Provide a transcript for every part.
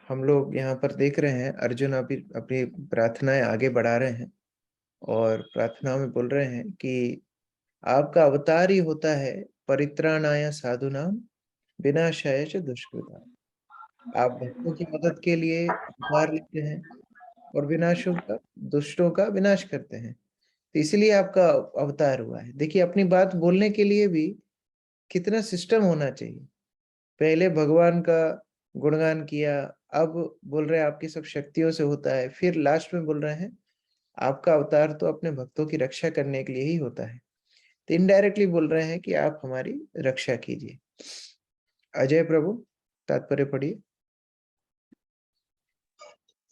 हम लोग यहाँ पर देख रहे हैं अर्जुन अभी अपनी प्रार्थनाएं आगे बढ़ा रहे हैं और प्रार्थना में बोल रहे हैं कि आपका अवतार ही होता है परित्राणाय साधुनाम विनाशाय च दुष्कृताम। आप भक्तों की मदद के लिए अवतार लेते हैं और विनाशों का दुष्टों का विनाश करते हैं, तो इसलिए आपका अवतार हुआ है। देखिए, अपनी बात बोलने के लिए भी कितना सिस्टम होना चाहिए। पहले भगवान का गुणगान किया, अब बोल रहे हैं आपकी सब शक्तियों से होता है, फिर लास्ट में बोल रहे हैं आपका अवतार तो अपने भक्तों की रक्षा करने के लिए ही होता है। तो इनडायरेक्टली बोल रहे हैं कि आप हमारी रक्षा कीजिए। अजय प्रभु, तात्पर्य पढ़िए।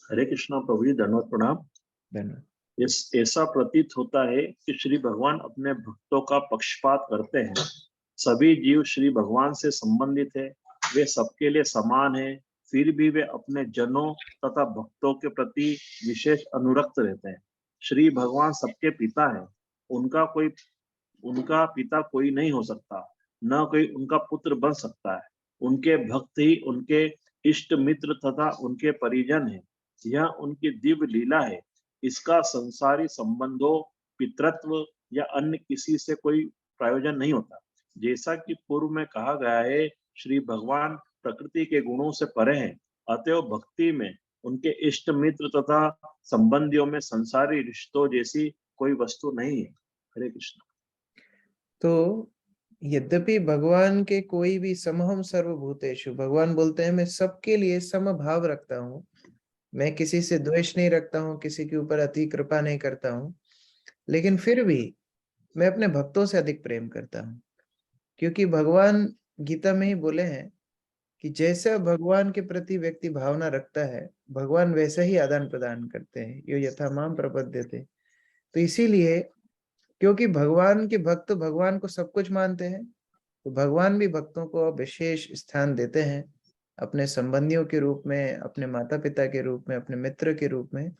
हरे कृष्णा प्रभु जी, धन्यवाद, प्रणाम। धन्यवाद। ऐसा प्रतीत होता है कि श्री भगवान अपने भक्तों का पक्षपात करते हैं। सभी जीव श्री भगवान से संबंधित है, वे सबके लिए समान है, फिर भी वे अपने जनों तथा भक्तों के प्रति विशेष अनुरक्त रहते हैं। श्री भगवान सबके पिता है, उनका पिता कोई नहीं हो सकता, न कोई उनका पुत्र बन सकता है। उनके भक्त ही उनके इष्ट मित्र तथा उनके परिजन हैं। यह उनकी दिव्य लीला है। इसका संसारी संबंधों, पितृत्व या अन्य किसी से कोई प्रयोजन नहीं होता। जैसा कि पूर्व में कहा गया है, श्री भगवान प्रकृति के गुणों से परे हैं, अतएव भक्ति में उनके इष्ट मित्र तथा संबंधियों में संसारी रिश्तों जैसी कोई वस्तु नहीं है। हरे कृष्ण। तो यद्यपि भगवान के कोई भी समहम सर्वभूतेषु, भगवान बोलते हैं मैं सबके लिए समभाव रखता हूँ, मैं किसी से द्वेष नहीं रखता हूँ, किसी के ऊपर अति कृपा नहीं करता हूँ, लेकिन फिर भी मैं अपने भक्तों से अधिक प्रेम करता हूँ। क्योंकि भगवान गीता में ही बोले हैं कि जैसा भगवान के प्रति व्यक्ति भावना रखता है, भगवान वैसा ही आदान प्रदान करते हैं, यो यथा माम प्रपद्यते। तो इसीलिए क्योंकि भगवान के भक्त भगवान को सब कुछ मानते हैं, तो भगवान भी भक्तों को विशेष स्थान देते हैं, अपने संबंधियों के रूप में, अपने माता पिता के रूप में, अपने मित्र के रूप में।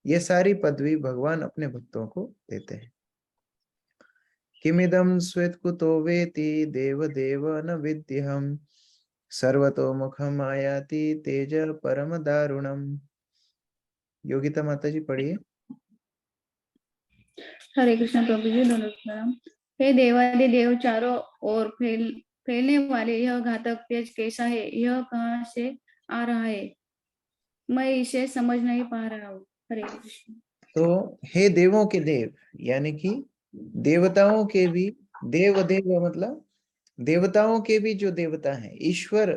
ये सारी पदवी भगवान अपने भक्तों को देते हैं। किमिदं स्वेत्कुतो वेति देव देव न विद्यहम् सर्वतोमुखम आयाति तेज परम दारुणम। योगिता माता जी, पढ़िए। हरे कृष्ण प्रभु जी, दोनों प्रणाम। हे देवादि देव, चारों ओर फैलने वाले यह घातक तेज कैसा है? यह कहाँ से आ रहा है? मैं इसे समझ नहीं पा रहा हूँ। हरे कृष्ण। तो हे देवों के देव, यानी कि देवताओं के भी देव, देव मतलब देवताओं के भी जो देवता हैं, ईश्वर,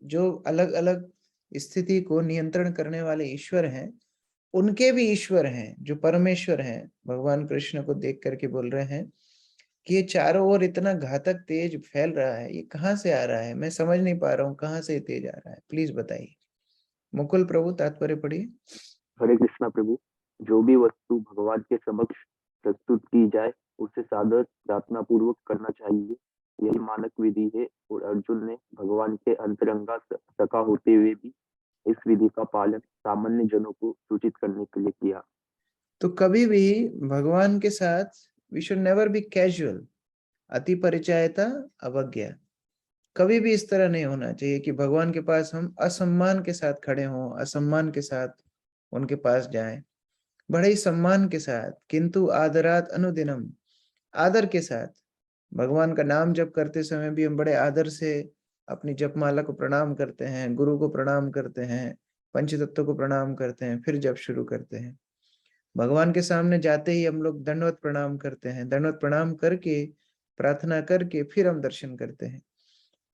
जो अलग अलग स्थिति को नियंत्रण करने वाले ईश्वर हैं, उनके भी ईश्वर हैं जो परमेश्वर हैं। भगवान कृष्ण को देख करके बोल रहे हैं कि ये चारों ओर इतना घातक तेज फैल रहा है, ये कहाँ से आ रहा है? मैं समझ नहीं पा रहा हूँ कहाँ से तेज आ रहा है, प्लीज बताइए। मुकुल प्रभु, तात्पर्य पढ़िए। हरे कृष्णा प्रभु, जो भी वस्तु भगवान के समक्ष प्रस्तुत की जाए उसे सादर प्रार्थना पूर्वक करना चाहिए, यही मानक विधि है। और अर्जुन ने भगवान के अंतरंगा सखा होते हुए भी इस विधि का पालन सामान्य जनों को सूचित करने के लिए किया। तो कभी भी भगवान के साथ we should never be casual, अति परिचयता अवज्ञा। कभी भी इस तरह नहीं होना चाहिए कि भगवान के पास हम असम्मान के साथ खड़े हों, असम्मान के साथ उनके पास जाएं। बड़े ही सम्मान के साथ, किंतु आदरात अनुदिनम, आदर के साथ। भगवान का नाम जप करते समय भी हम बड़े आदर से अपनी जपमाला को प्रणाम करते हैं, गुरु को प्रणाम करते हैं, पंचतत्व को प्रणाम करते हैं, फिर जप शुरू करते हैं। भगवान के सामने जाते ही हम लोग दंडवत प्रणाम करते हैं, दंडवत प्रणाम करके प्रार्थना करके फिर हम दर्शन करते हैं।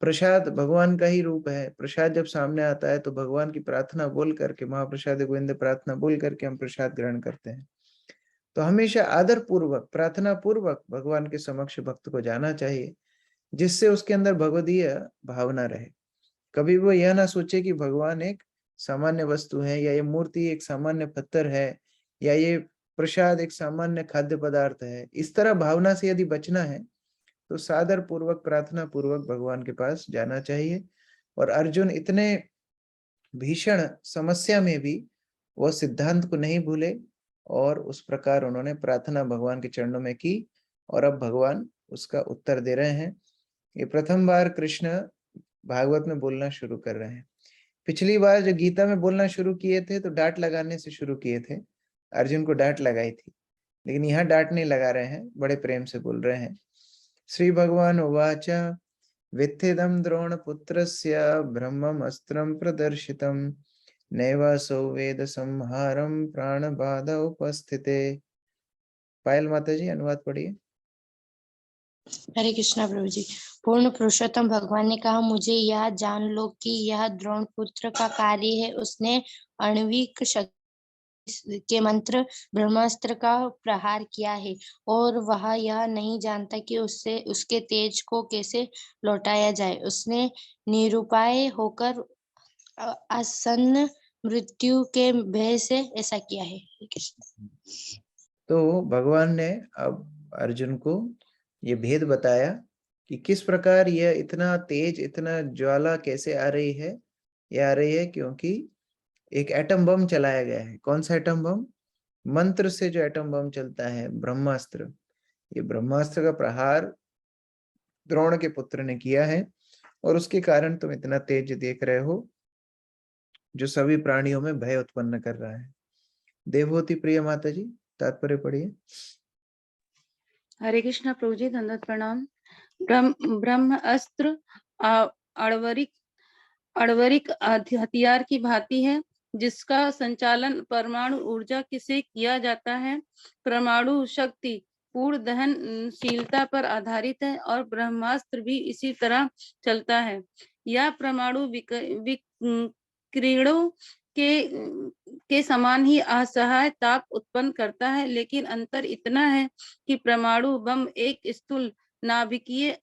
प्रसाद भगवान का ही रूप है। प्रसाद जब सामने आता है तो भगवान की प्रार्थना बोल करके, महाप्रसाद गोविंद प्रार्थना बोल करके हम प्रसाद ग्रहण करते हैं। तो हमेशा आदर पूर्वक, प्रार्थना पूर्वक भगवान के समक्ष भक्त को जाना चाहिए, जिससे उसके अंदर भगवदीय भावना रहे। कभी वो यह ना सोचे कि भगवान एक सामान्य वस्तु है, या ये मूर्ति एक सामान्य पत्थर है, या ये प्रसाद एक सामान्य खाद्य पदार्थ है। इस तरह भावना से यदि बचना है तो सादर पूर्वक, प्रार्थना पूर्वक भगवान के पास जाना चाहिए। और अर्जुन इतने भीषण समस्या में भी वो सिद्धांत को नहीं भूले, और उस प्रकार उन्होंने प्रार्थना भगवान के चरणों में की, और अब भगवान उसका उत्तर दे रहे हैं। ये प्रथम बार कृष्ण भागवत में बोलना शुरू कर रहे हैं। पिछली बार जो गीता में बोलना शुरू किए थे तो डांट लगाने से शुरू किए थे, अर्जुन को डांट लगाई थी, लेकिन यहाँ डांट नहीं लगा रहे हैं, बड़े प्रेम से बोल रहे हैं। श्री भगवान उवाच वित्थेदं द्रोणपुत्रस्य ब्रह्ममस्त्रं प्रदर्शितं नैवासौ वेद संहारं प्राणबाध उपस्थिते। पायल माता जी अनुवाद पढ़िए। हरे कृष्णा प्रभु जी। पूर्ण पुरुषोत्तम भगवान ने कहा, मुझे यह जान लो कि यह द्रोण पुत्र का कार्य है। उसने आणविक शक्ति के मंत्र ब्रह्मास्त्र का प्रहार किया है और वह यह नहीं जानता कि उससे उसके तेज को कैसे लौटाया जाए। उसने निरुपाय होकर आसन्न मृत्यु के भय से ऐसा किया है। हरे कृष्ण। तो भगवान ने अब अर्जुन को ये भेद बताया कि किस प्रकार यह इतना तेज, इतना ज्वाला कैसे आ रही है। यह आ रही है क्योंकि एक एटम बम चलाया गया है। कौन सा एटम बम? मंत्र से जो एटम बम चलता है, ब्रह्मास्त्र। ये ब्रह्मास्त्र का प्रहार द्रोण के पुत्र ने किया है और उसके कारण तुम इतना तेज देख रहे हो, जो सभी प्राणियों में भय उत्पन्न कर रहा है। देवहूति प्रिय माता जी तात्पर्य पढ़िए। हरे कृष्णा प्रभु जी, दंडवत प्रणाम। ब्रह्म अस्त्र अड़वरिक हथियार की भांति है, जिसका संचालन परमाणु ऊर्जा से किया जाता है। परमाणु शक्ति पूर्ण दहनशीलता पर आधारित है और ब्रह्मास्त्र भी इसी तरह चलता है। यह परमाणु विकिरणों के समान ही असहाय ताप उत्पन्न करता है, लेकिन अंतर इतना है कि परमाणु बम एक स्थूल नाभिकीय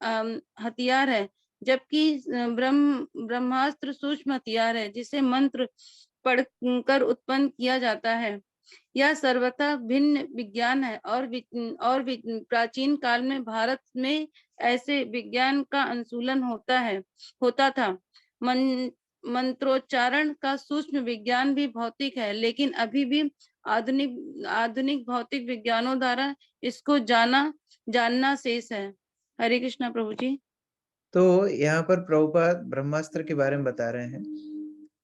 हथियार है, जबकि ब्रह्मास्त्र सूक्ष्म हथियार है, जिसे मंत्र पढ़कर उत्पन्न किया जाता है। यह सर्वथा भिन्न विज्ञान है और प्राचीन काल में भारत में ऐसे विज्ञान का अनुशीलन होता था। मंत्रोच्चारण का सूक्ष्म विज्ञान भी भौतिक है, लेकिन अभी भी आधुनिक भौतिक विज्ञानों द्वारा इसको जानना शेष है। हरे कृष्णा प्रभु जी। तो यहाँ पर प्रभुपाद ब्रह्मास्त्र के बारे में बता रहे हैं।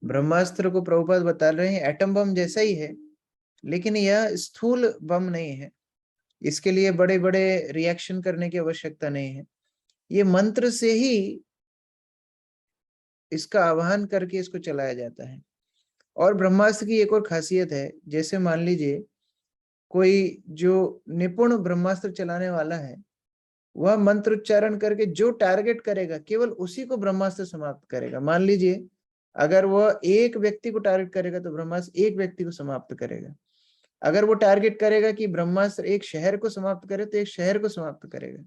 ब्रह्मास्त्र को प्रभुपाद बता रहे हैं एटम बम जैसा ही है, लेकिन यह स्थूल बम नहीं है। इसके लिए बड़े बड़े रिएक्शन करने की आवश्यकता नहीं है। ये मंत्र से ही इसका आवाहन करके इसको चलाया जाता है। और ब्रह्मास्त्र की एक और खासियत है, जैसे मान लीजिए कोई जो निपुण ब्रह्मास्त्र चलाने वाला है, वह मंत्र उच्चारण करके जो टारगेट करेगा केवल उसी को ब्रह्मास्त्र समाप्त करेगा। मान लीजिए अगर वह एक व्यक्ति को टारगेट करेगा तो ब्रह्मास्त्र एक व्यक्ति को समाप्त करेगा। अगर वो टारगेट करेगा कि ब्रह्मास्त्र एक शहर को समाप्त करे तो एक शहर को समाप्त करेगा।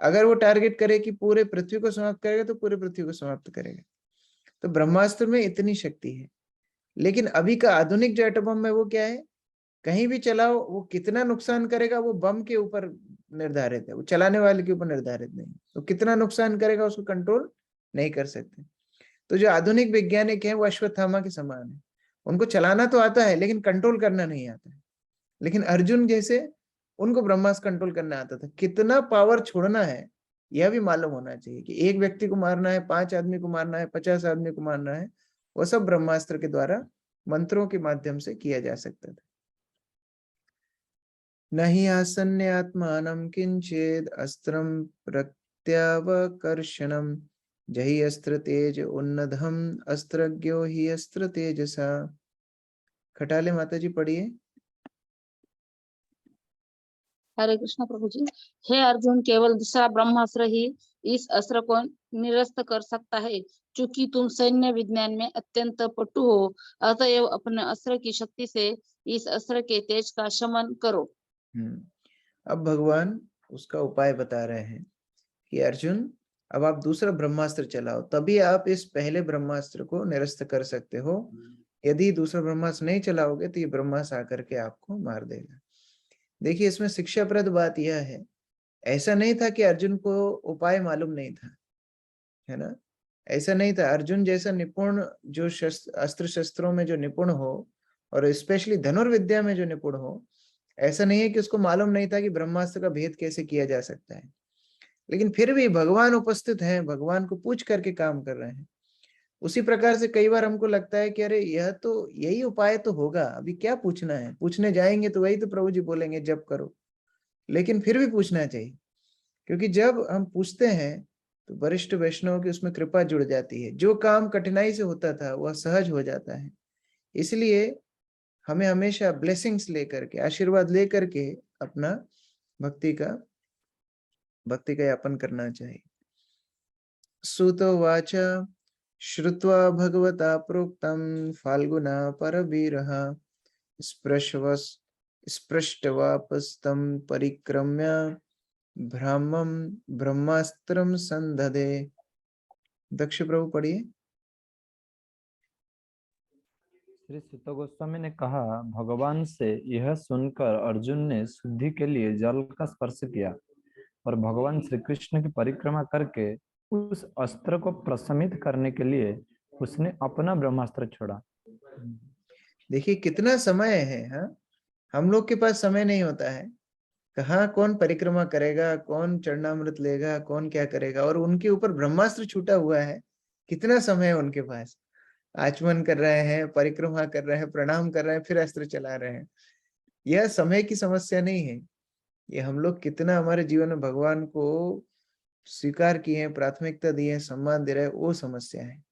अगर वो टारगेट करे कि पूरे पृथ्वी को समाप्त करेगा तो पूरे पृथ्वी को समाप्त करेगा। तो ब्रह्मास्त्र में इतनी शक्ति है। लेकिन अभी का आधुनिक जो एटम बम है वो क्या है, कहीं भी चलाओ वो कितना नुकसान करेगा वो बम के ऊपर निर्धारित है, वो चलाने वाले के ऊपर निर्धारित नहीं। तो कितना नुकसान करेगा उसको कंट्रोल नहीं कर सकते। तो जो आधुनिक वैज्ञानिक हैं वो अश्वत्थामा के समान है। उनको चलाना तो आता है लेकिन कंट्रोल करना नहीं आता है। लेकिन अर्जुन जैसे उनको ब्रह्मास्त्र कंट्रोल करना आता था। कितना पावर छोड़ना है यह भी मालूम होना चाहिए कि एक व्यक्ति को मारना है, 5 आदमी को मारना है, 50 आदमी को मारना है, वो सब ब्रह्मास्त्र के द्वारा मंत्रों के माध्यम से किया जा सकता था। नहीं आसन्ने आत्मानं किंचेद अस्त्रं प्रत्यावकर्षणं जहि अस्त्र तेज उन्नतम अस्त्रज्ञो ही अस्त्र तेजसा। खटाले माता जी पढ़िए। हरे कृष्ण प्रभु जी। हे अर्जुन, केवल दूसरा ब्रह्मास्त्र ही इस अस्त्र को निरस्त कर सकता है। चूंकि तुम सैन्य विज्ञान में अत्यंत पटु हो, अतएव अपने अस्त्र की शक्ति से इस अस्त्र के तेज का शमन करो। अब भगवान उसका उपाय बता रहे हैं कि अर्जुन अब आप दूसरा ब्रह्मास्त्र चलाओ, तभी आप इस पहले ब्रह्मास्त्र को निरस्त कर सकते हो। यदि दूसरा ब्रह्मास्त्र नहीं चलाओगे तो ये ब्रह्मास्त्र आकर के आपको मार देगा। देखिए इसमें शिक्षाप्रद बात यह है, ऐसा नहीं था कि अर्जुन को उपाय मालूम नहीं था, है ना। ऐसा नहीं था। अर्जुन जैसा निपुण जो अस्त्र शस्त्रों में जो निपुण हो और स्पेशली धनुर्विद्या में जो निपुण हो, ऐसा नहीं है कि उसको मालूम नहीं था कि ब्रह्मास्त्र का भेद कैसे किया जा सकता है। लेकिन फिर भी भगवान उपस्थित हैं, भगवान को पूछ करके काम कर रहे हैं। उसी प्रकार से कई बार हमको लगता है कि अरे यह तो यही उपाय तो होगा, अभी क्या पूछना है, पूछने जाएंगे तो वही तो प्रभु जी बोलेंगे जप करो, लेकिन फिर भी पूछना चाहिए, क्योंकि जब हम पूछते हैं तो वरिष्ठ वैष्णव की उसमें कृपा जुड़ जाती है, जो काम कठिनाई से होता था वह सहज हो जाता है। इसलिए हमें हमेशा ब्लेसिंग्स लेकर के, आशीर्वाद लेकर के अपना भक्ति का यापन करना चाहिए। सुतोवाच श्रुत्वा भगवता प्रोक्तं फाल्गुना परवीरः स्पृष्टवापस्तं परिक्रम्य ब्रह्मास्त्रं संदधे। दक्ष प्रभु पढ़िए। श्री सुत गोस्वामी ने कहा, भगवान से यह सुनकर अर्जुन ने शुद्धि के लिए जल का स्पर्श किया और भगवान श्री कृष्ण की परिक्रमा करके उस अस्त्र को प्रशमित करने के लिए उसने अपना ब्रह्मास्त्र छोड़ा। देखिए कितना समय है। हाँ, हम लोग के पास समय नहीं होता है। कहाँ कौन परिक्रमा करेगा, कौन चरणामृत लेगा, कौन क्या करेगा, और उनके ऊपर ब्रह्मास्त्र छूटा हुआ है। कितना समय है उनके पास, आचमन कर रहे हैं, परिक्रमा कर रहे हैं, प्रणाम कर रहे हैं, फिर अस्त्र चला रहे हैं। यह समय की समस्या नहीं है, ये हम लोग कितना हमारे जीवन में भगवान को स्वीकार किए हैं, प्राथमिकता दी है, सम्मान दे रहे हैं, वो समस्या है।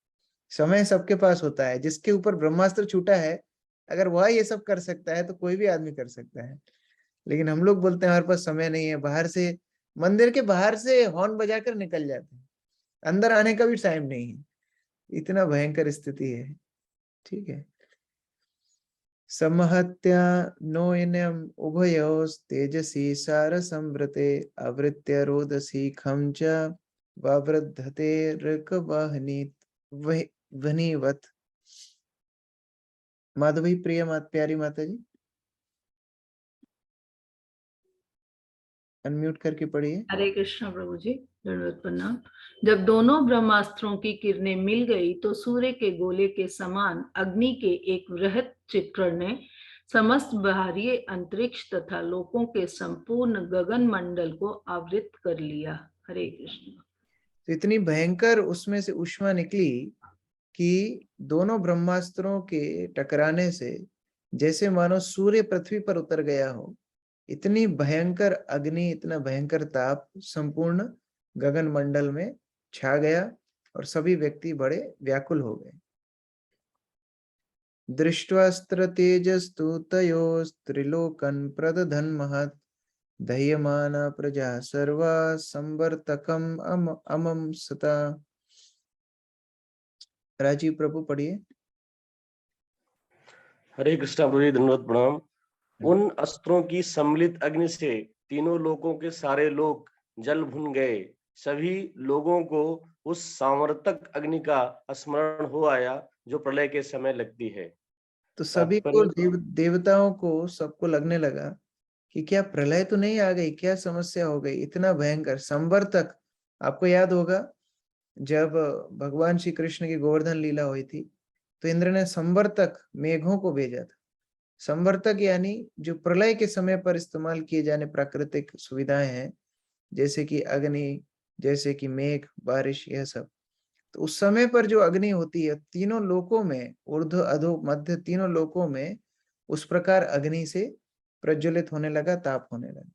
समय सबके पास होता है। जिसके ऊपर ब्रह्मास्त्र छूटा है, अगर वह ये सब कर सकता है तो कोई भी आदमी कर सकता है। लेकिन हम लोग बोलते हैं हमारे पास समय नहीं है, बाहर से, मंदिर के बाहर से हॉर्न बजाकर निकल जाते हैं, अंदर आने का भी टाइम नहीं है। इतना भयंकर स्थिति है। ठीक है। समहत्या नोयनम उभयोस्तेजसी सारसंवृते आवृत्य रोदसी खम च वावृद्धते वह्निवत्। माधवी प्रिय प्यारी माता जी, अनम्यूट करके पढ़िए। हरे कृष्ण प्रभु जी, दंडवत प्रणाम। जब दोनों ब्रह्मास्त्रों की किरणें मिल गई तो सूर्य के गोले के समान अग्नि के एक वृहत चिक्रण ने समस्त बाहरी अंतरिक्ष तथा लोकों के संपूर्ण गगन मंडल को आवृत कर लिया। हरे कृष्ण। तो इतनी भयंकर उसमें से ऊष्मा निकली कि दोनों ब्रह्मास्त्रों के टकराने से जैसे मानो सूर्य पृथ्वी पर उतर गया हो। इतनी भयंकर अग्नि, इतना भयंकर ताप संपूर्ण गगन मंडल में छा गया और सभी व्यक्ति बड़े व्याकुल हो गए। दृष्ट्वास्त्र तेजस्तु तयोस्त्रिलोकन प्रदधन महत् दह्यमाना प्रजा सर्वा संवर्तकम अमम सता। राजीव प्रभु पढ़िए। हरे कृष्णा प्रभु जी, दंडवत प्रणाम। उन अस्त्रों की सम्मिलित अग्नि से तीनों लोकों के सारे लोग जल भुन गए। सभी लोगों को उस सामर्थक अग्नि का स्मरण हो आया जो प्रलय के समय लगती है। तो सभी को देवताओं को सबको लगने लगा कि क्या प्रलय तो नहीं आ गई, क्या समस्या हो गई, इतना भयंकर संवर्तक। आपको याद होगा जब भगवान श्री कृष्ण की गोवर्धन लीला हुई थी तो इंद्र ने संवर्तक मेघों को भेजा था। संवर्तक यानी जो प्रलय के समय पर इस्तेमाल किए जाने प्राकृतिक सुविधाएं हैं, जैसे कि अग्नि, जैसे कि मेघ, बारिश, यह सब। तो उस समय पर जो अग्नि होती है तीनों लोकों में, ऊर्ध्व अधो मध्य तीनों लोकों में उस प्रकार अग्नि से प्रज्वलित होने लगा, ताप होने लगा।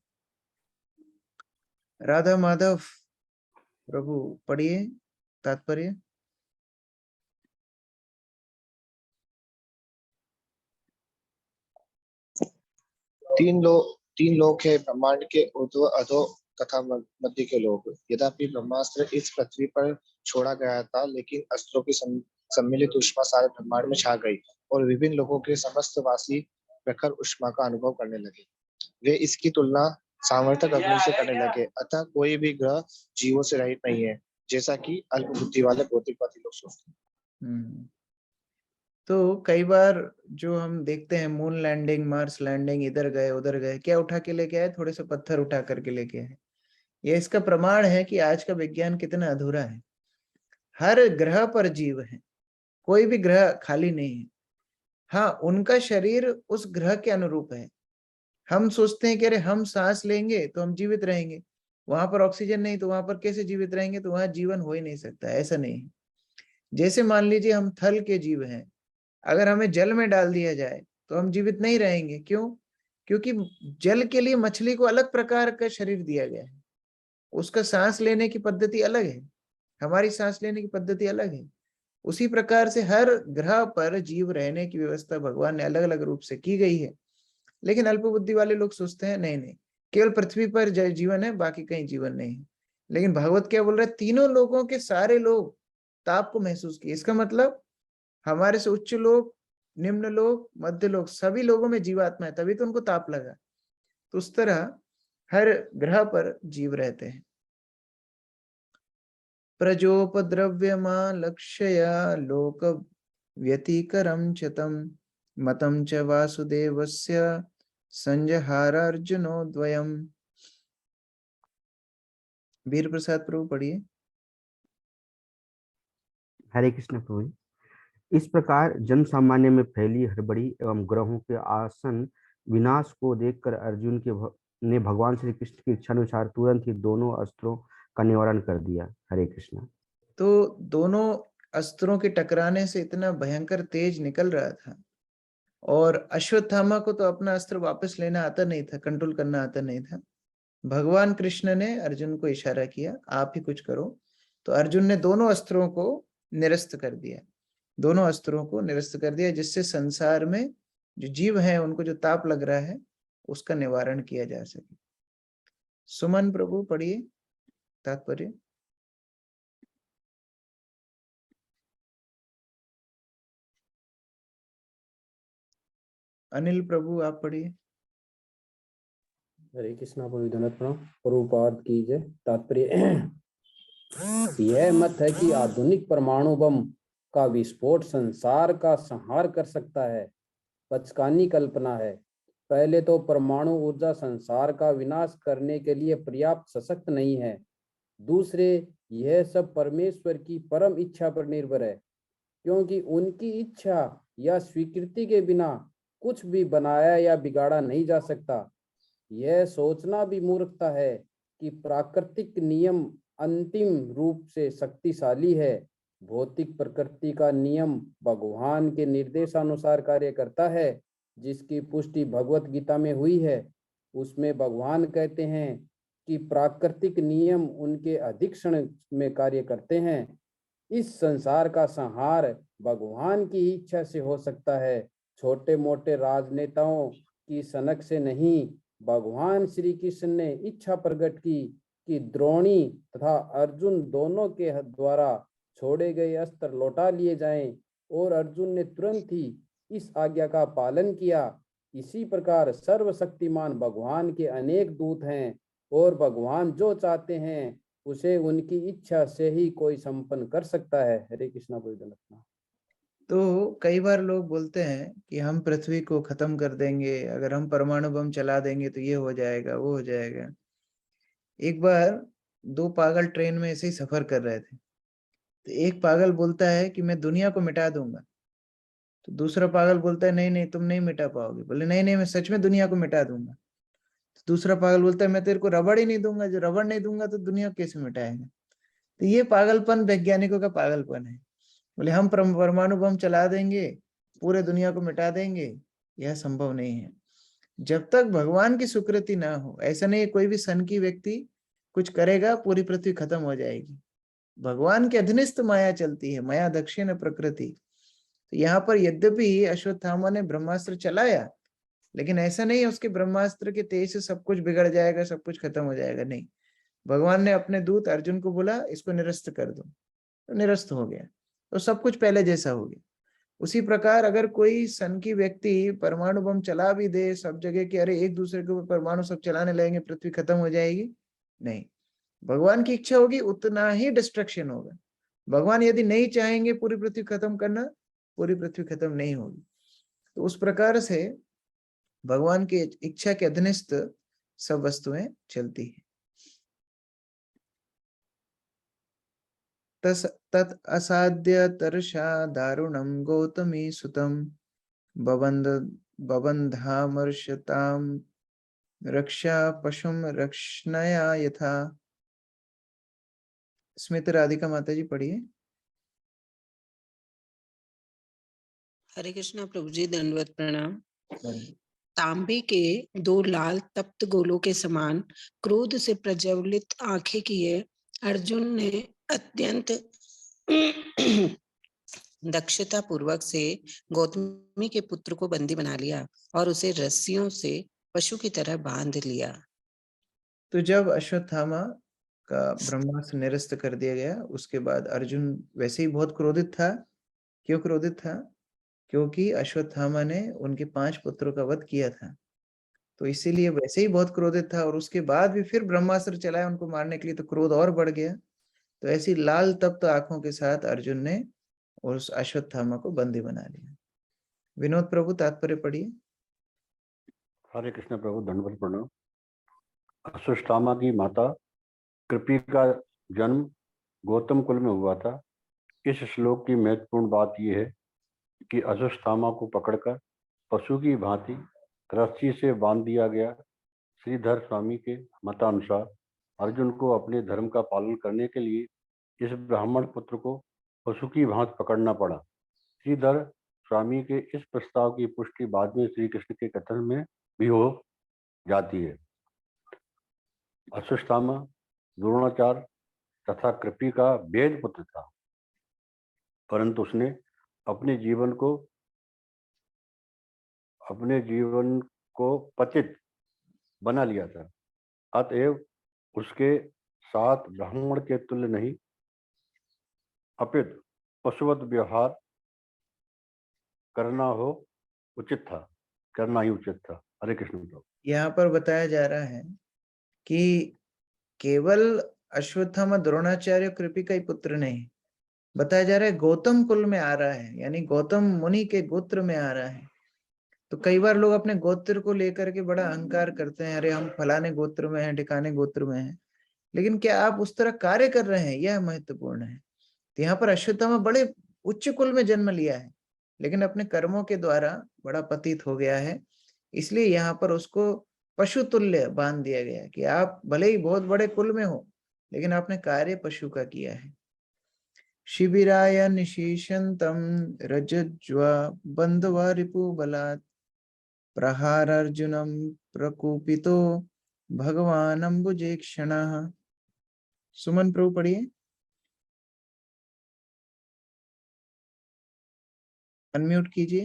राधा माधव प्रभु पढ़िए तात्पर्य। तीन लोक है ब्रह्मांड के, ऊर्ध्व, अधो तथा मध्य के लोग। यद्यपि ब्रह्मास्त्र इस पृथ्वी पर छोड़ा गया था, लेकिन अस्त्रों की सम्मिलित ऊष्मा सारे ब्रह्मांड में छा गई और विभिन्न लोगों के समस्त वासी प्रखर ऊष्मा का अनुभव करने लगे। वे इसकी तुलना सामर्थक अग्नि से करने लगे। अतः कोई भी ग्रह जीवों से रहित नहीं है, जैसा कि अल्प बुद्धि वाले भौतिकवादी लोग सोचते हैं। तो कई बार जो हम देखते हैं मून लैंडिंग, मार्स लैंडिंग, इधर गए उधर गए, क्या उठा के लेके आए? थोड़े से पत्थर उठा करके लेके आए। ये इसका प्रमाण है कि आज का विज्ञान कितना अधूरा है। हर ग्रह पर जीव है, कोई भी ग्रह खाली नहीं है। हाँ, उनका शरीर उस ग्रह के अनुरूप है। हम सोचते हैं कि अरे हम सांस लेंगे तो हम जीवित रहेंगे, वहां पर ऑक्सीजन नहीं तो वहां पर कैसे जीवित रहेंगे, तो वहां जीवन हो ही नहीं सकता। ऐसा नहीं है। जैसे मान लीजिए हम थल के जीव हैं, अगर हमें जल में डाल दिया जाए तो हम जीवित नहीं रहेंगे। क्यों? क्योंकि जल के लिए मछली को अलग प्रकार का शरीर दिया गया है, उसका सांस लेने की पद्धति अलग है, हमारी सांस लेने की पद्धति अलग है। उसी प्रकार से हर ग्रह पर जीव रहने की व्यवस्था भगवान ने अलग अलग रूप से की गई है। लेकिन अल्प बुद्धि वाले लोग सोचते हैं नहीं नहीं, केवल पृथ्वी पर जीवन है, बाकी कहीं जीवन नहीं है। लेकिन भागवत क्या बोल रहा है? तीनों लोगों के सारे लोग ताप को महसूस किए। इसका मतलब हमारे से उच्च लोग, निम्न लोग, मध्य लोग, सभी लोगों में जीवात्मा है, तभी तो उनको ताप लगा। तो उस तरह हर ग्रह पर जीव रहते हैं। प्रजोपद्रव्यमा लक्ष्य लोक व्यतिकरम च तम मतम च वासुदेवस्य संजहार अर्जुनो द्वयम। वीर प्रसाद प्रभु पढ़िए। हरे कृष्ण प्रभु जी। इस प्रकार जन सामान्य में फैली हड़बड़ी एवं ग्रहों के आसन विनाश को देखकर अर्जुन ने भगवान श्री कृष्ण की इच्छानुसार तुरंत ही दोनों अस्त्रों का निवारण कर दिया। हरे कृष्ण। तो दोनों अस्त्रों के टकराने से इतना भयंकर तेज निकल रहा था, और अश्वत्थामा को तो अपना अस्त्र वापस लेना आता नहीं था, कंट्रोल करना आता नहीं था। भगवान कृष्ण ने अर्जुन को इशारा किया, आप ही कुछ करो। तो अर्जुन ने दोनों अस्त्रों को निरस्त कर दिया, दोनों अस्त्रों को निरस्त कर दिया, जिससे संसार में जो जीव हैं उनको जो ताप लग रहा है उसका निवारण किया जा सके। सुमन प्रभु पढ़िए तात्पर्य। अनिल प्रभु आप पढ़िए। हरे कृष्णा प्रभु धन्यवाद प्रणाम। प्रभुपाद की जय। तात्पर्य यह मत है कि आधुनिक परमाणु बम का विस्फोट संसार का संहार कर सकता है, बचकानी कल्पना है। पहले तो परमाणु ऊर्जा संसार का विनाश करने के लिए पर्याप्त सशक्त नहीं है। दूसरे, यह सब परमेश्वर की परम इच्छा पर निर्भर है, क्योंकि उनकी इच्छा या स्वीकृति के बिना कुछ भी बनाया या बिगाड़ा नहीं जा सकता। यह सोचना भी मूर्खता है कि प्राकृतिक नियम अंतिम रूप से शक्तिशाली है। भौतिक प्रकृति का नियम भगवान के निर्देशानुसार कार्य करता है, जिसकी पुष्टि भगवत गीता में हुई है। उसमें भगवान कहते हैं कि प्राकृतिक नियम उनके अधीक्षण में कार्य करते हैं। इस संसार का संहार भगवान की इच्छा से हो सकता है, छोटे मोटे राजनेताओं की सनक से नहीं। भगवान श्री कृष्ण ने इच्छा प्रकट की कि द्रोणी तथा अर्जुन दोनों के द्वारा छोड़े गए अस्त्र लौटा लिए जाएं, और अर्जुन ने तुरंत ही इस आज्ञा का पालन किया। इसी प्रकार सर्वशक्तिमान भगवान के अनेक दूत हैं, और भगवान जो चाहते हैं उसे उनकी इच्छा से ही कोई संपन्न कर सकता है। हरे कृष्णा बोल। तो कई बार लोग बोलते हैं कि हम पृथ्वी को खत्म कर देंगे, अगर हम परमाणु बम चला देंगे तो ये हो जाएगा, वो हो जाएगा। एक बार दो पागल ट्रेन में ऐसे ही सफर कर रहे थे, तो एक पागल बोलता है कि मैं दुनिया को मिटा दूंगा, तो दूसरा पागल बोलता है नहीं नहीं तुम नहीं मिटा पाओगे। बोले नहीं नहीं मैं सच में दुनिया को मिटा दूंगा। तो दूसरा पागल बोलता है मैं तेरे को रबड़ ही नहीं दूंगा, जो रबड़ नहीं दूंगा तो दुनिया कैसे मिटाएगा। तो ये पागलपन वैज्ञानिकों का पागलपन है। बोले हम परमाणु बम चला देंगे, पूरे दुनिया को मिटा देंगे, यह संभव नहीं है जब तक भगवान की स्वीकृति ना हो। ऐसा नहीं है कोई भी सन की व्यक्ति कुछ करेगा पूरी पृथ्वी खत्म हो जाएगी। भगवान के अधीनस्थ माया चलती है, माया दक्षिण प्रकृति। तो यहाँ पर यद्यपि अश्वत्थामा ने ब्रह्मास्त्र चलाया, लेकिन ऐसा नहीं है उसके ब्रह्मास्त्र के तेज से सब कुछ बिगड़ जाएगा, सब कुछ खत्म हो जाएगा। नहीं, भगवान ने अपने दूत अर्जुन को बोला इसको निरस्त कर दो, तो निरस्त हो गया, तो सब कुछ पहले जैसा हो गया। उसी प्रकार अगर कोई सन की व्यक्ति परमाणु बम चला भी दे सब जगह कि अरे एक दूसरे के ऊपर परमाणु सब चलाने लगेंगे पृथ्वी खत्म हो जाएगी, नहीं। भगवान की इच्छा होगी उतना ही डिस्ट्रक्शन होगा। भगवान यदि नहीं चाहेंगे पूरी पृथ्वी खत्म करना, पूरी पृथ्वी खत्म नहीं होगी। तो उस प्रकार से भगवान की इच्छा के अधीनस्थ सब वस्तुएं चलती है। तत् असाध्य तरसा दारुणम गौतमी सुतम बबंधामर्षताम रक्षा पशुम रक्षणया यथा। स्मित राधिका माता जी पढ़िए। हरे कृष्णा प्रभु जी, दंडवत प्रणाम। तांबे के 2 लाल तप्त गोलों के समान क्रोध से प्रज्वलित आंखें किए अर्जुन ने अत्यंत दक्षता पूर्वक से गौतमी के पुत्र को बंदी बना लिया और उसे रस्सियों से पशु की तरह बांध लिया। तो जब अश्वत्थामा का ब्रह्मास्त्र निरस्त कर दिया गया, उसके बाद अर्जुन वैसे ही बहुत क्रोधित था। क्यों क्रोधित था? क्योंकि अश्वत्थामा ने उनके 5 पुत्रों का वध किया था, तो इसीलिए वैसे ही बहुत क्रोधित था। और उसके बाद भी फिर ब्रह्मास्त्र चलाया उनको मारने के लिए, तो क्रोध और बढ़ गया। तो ऐसी लाल तप्त आंखों के साथ अर्जुन ने उस अश्वत्थामा को बंदी बना लिया। विनोद प्रभु, तात्पर्य पढ़िए। हरे कृष्ण प्रभु, दंडवत प्रणाम। अश्वत्थामा की माता कृपी का जन्म गौतम कुल में हुआ था। इस श्लोक की महत्वपूर्ण बात यह है कि अश्वत्थामा को पकड़कर पशु की भांति रस्सी से बांध दिया गया। श्रीधर स्वामी के मतानुसार अर्जुन को अपने धर्म का पालन करने के लिए इस ब्राह्मण पुत्र को पशु की भांति पकड़ना पड़ा। श्रीधर स्वामी के इस प्रस्ताव की पुष्टि बाद में श्री कृष्ण के कथन में भी हो जाती है। अश्वत्थामा द्रोणाचार्य तथा कृपी का वेद पुत्र था, परंतु उसने अपने जीवन को पतित बना लिया था। अतएव उसके साथ ब्राह्मण के तुल्य नहीं अपितु पशुवत व्यवहार करना ही उचित था। हरे कृष्ण प्रभु। यहाँ पर बताया जा रहा है कि केवल अश्वत्थामा द्रोणाचार्य कृपी का ही पुत्र नहीं, बताया जा रहा है गौतम कुल में आ रहा है, यानी गौतम मुनि के गोत्र में आ रहा है। तो कई बार लोग अपने गोत्र को लेकर के बड़ा अहंकार करते हैं, अरे हम फलाने गोत्र में हैं, ठिकाने गोत्र में हैं, लेकिन क्या आप उस तरह कार्य कर रहे हैं, यह महत्वपूर्ण है। तो यहाँ पर अश्वत्थामा बड़े उच्च कुल में जन्म लिया है, लेकिन अपने कर्मों के द्वारा बड़ा पतित हो गया है। इसलिए यहाँ पर उसको पशु तुल्य बांध दिया गया कि आप भले ही बहुत बड़े कुल में हो, लेकिन आपने कार्य पशु का किया है। शिबिराय निशीशंतम रजज्वा बंधवा रिपु बलात् प्रहार अर्जुनम प्रकोपितो भगवान अम्बुजेक्षणः। सुमन प्रभु पढ़िए, अनम्यूट कीजिए।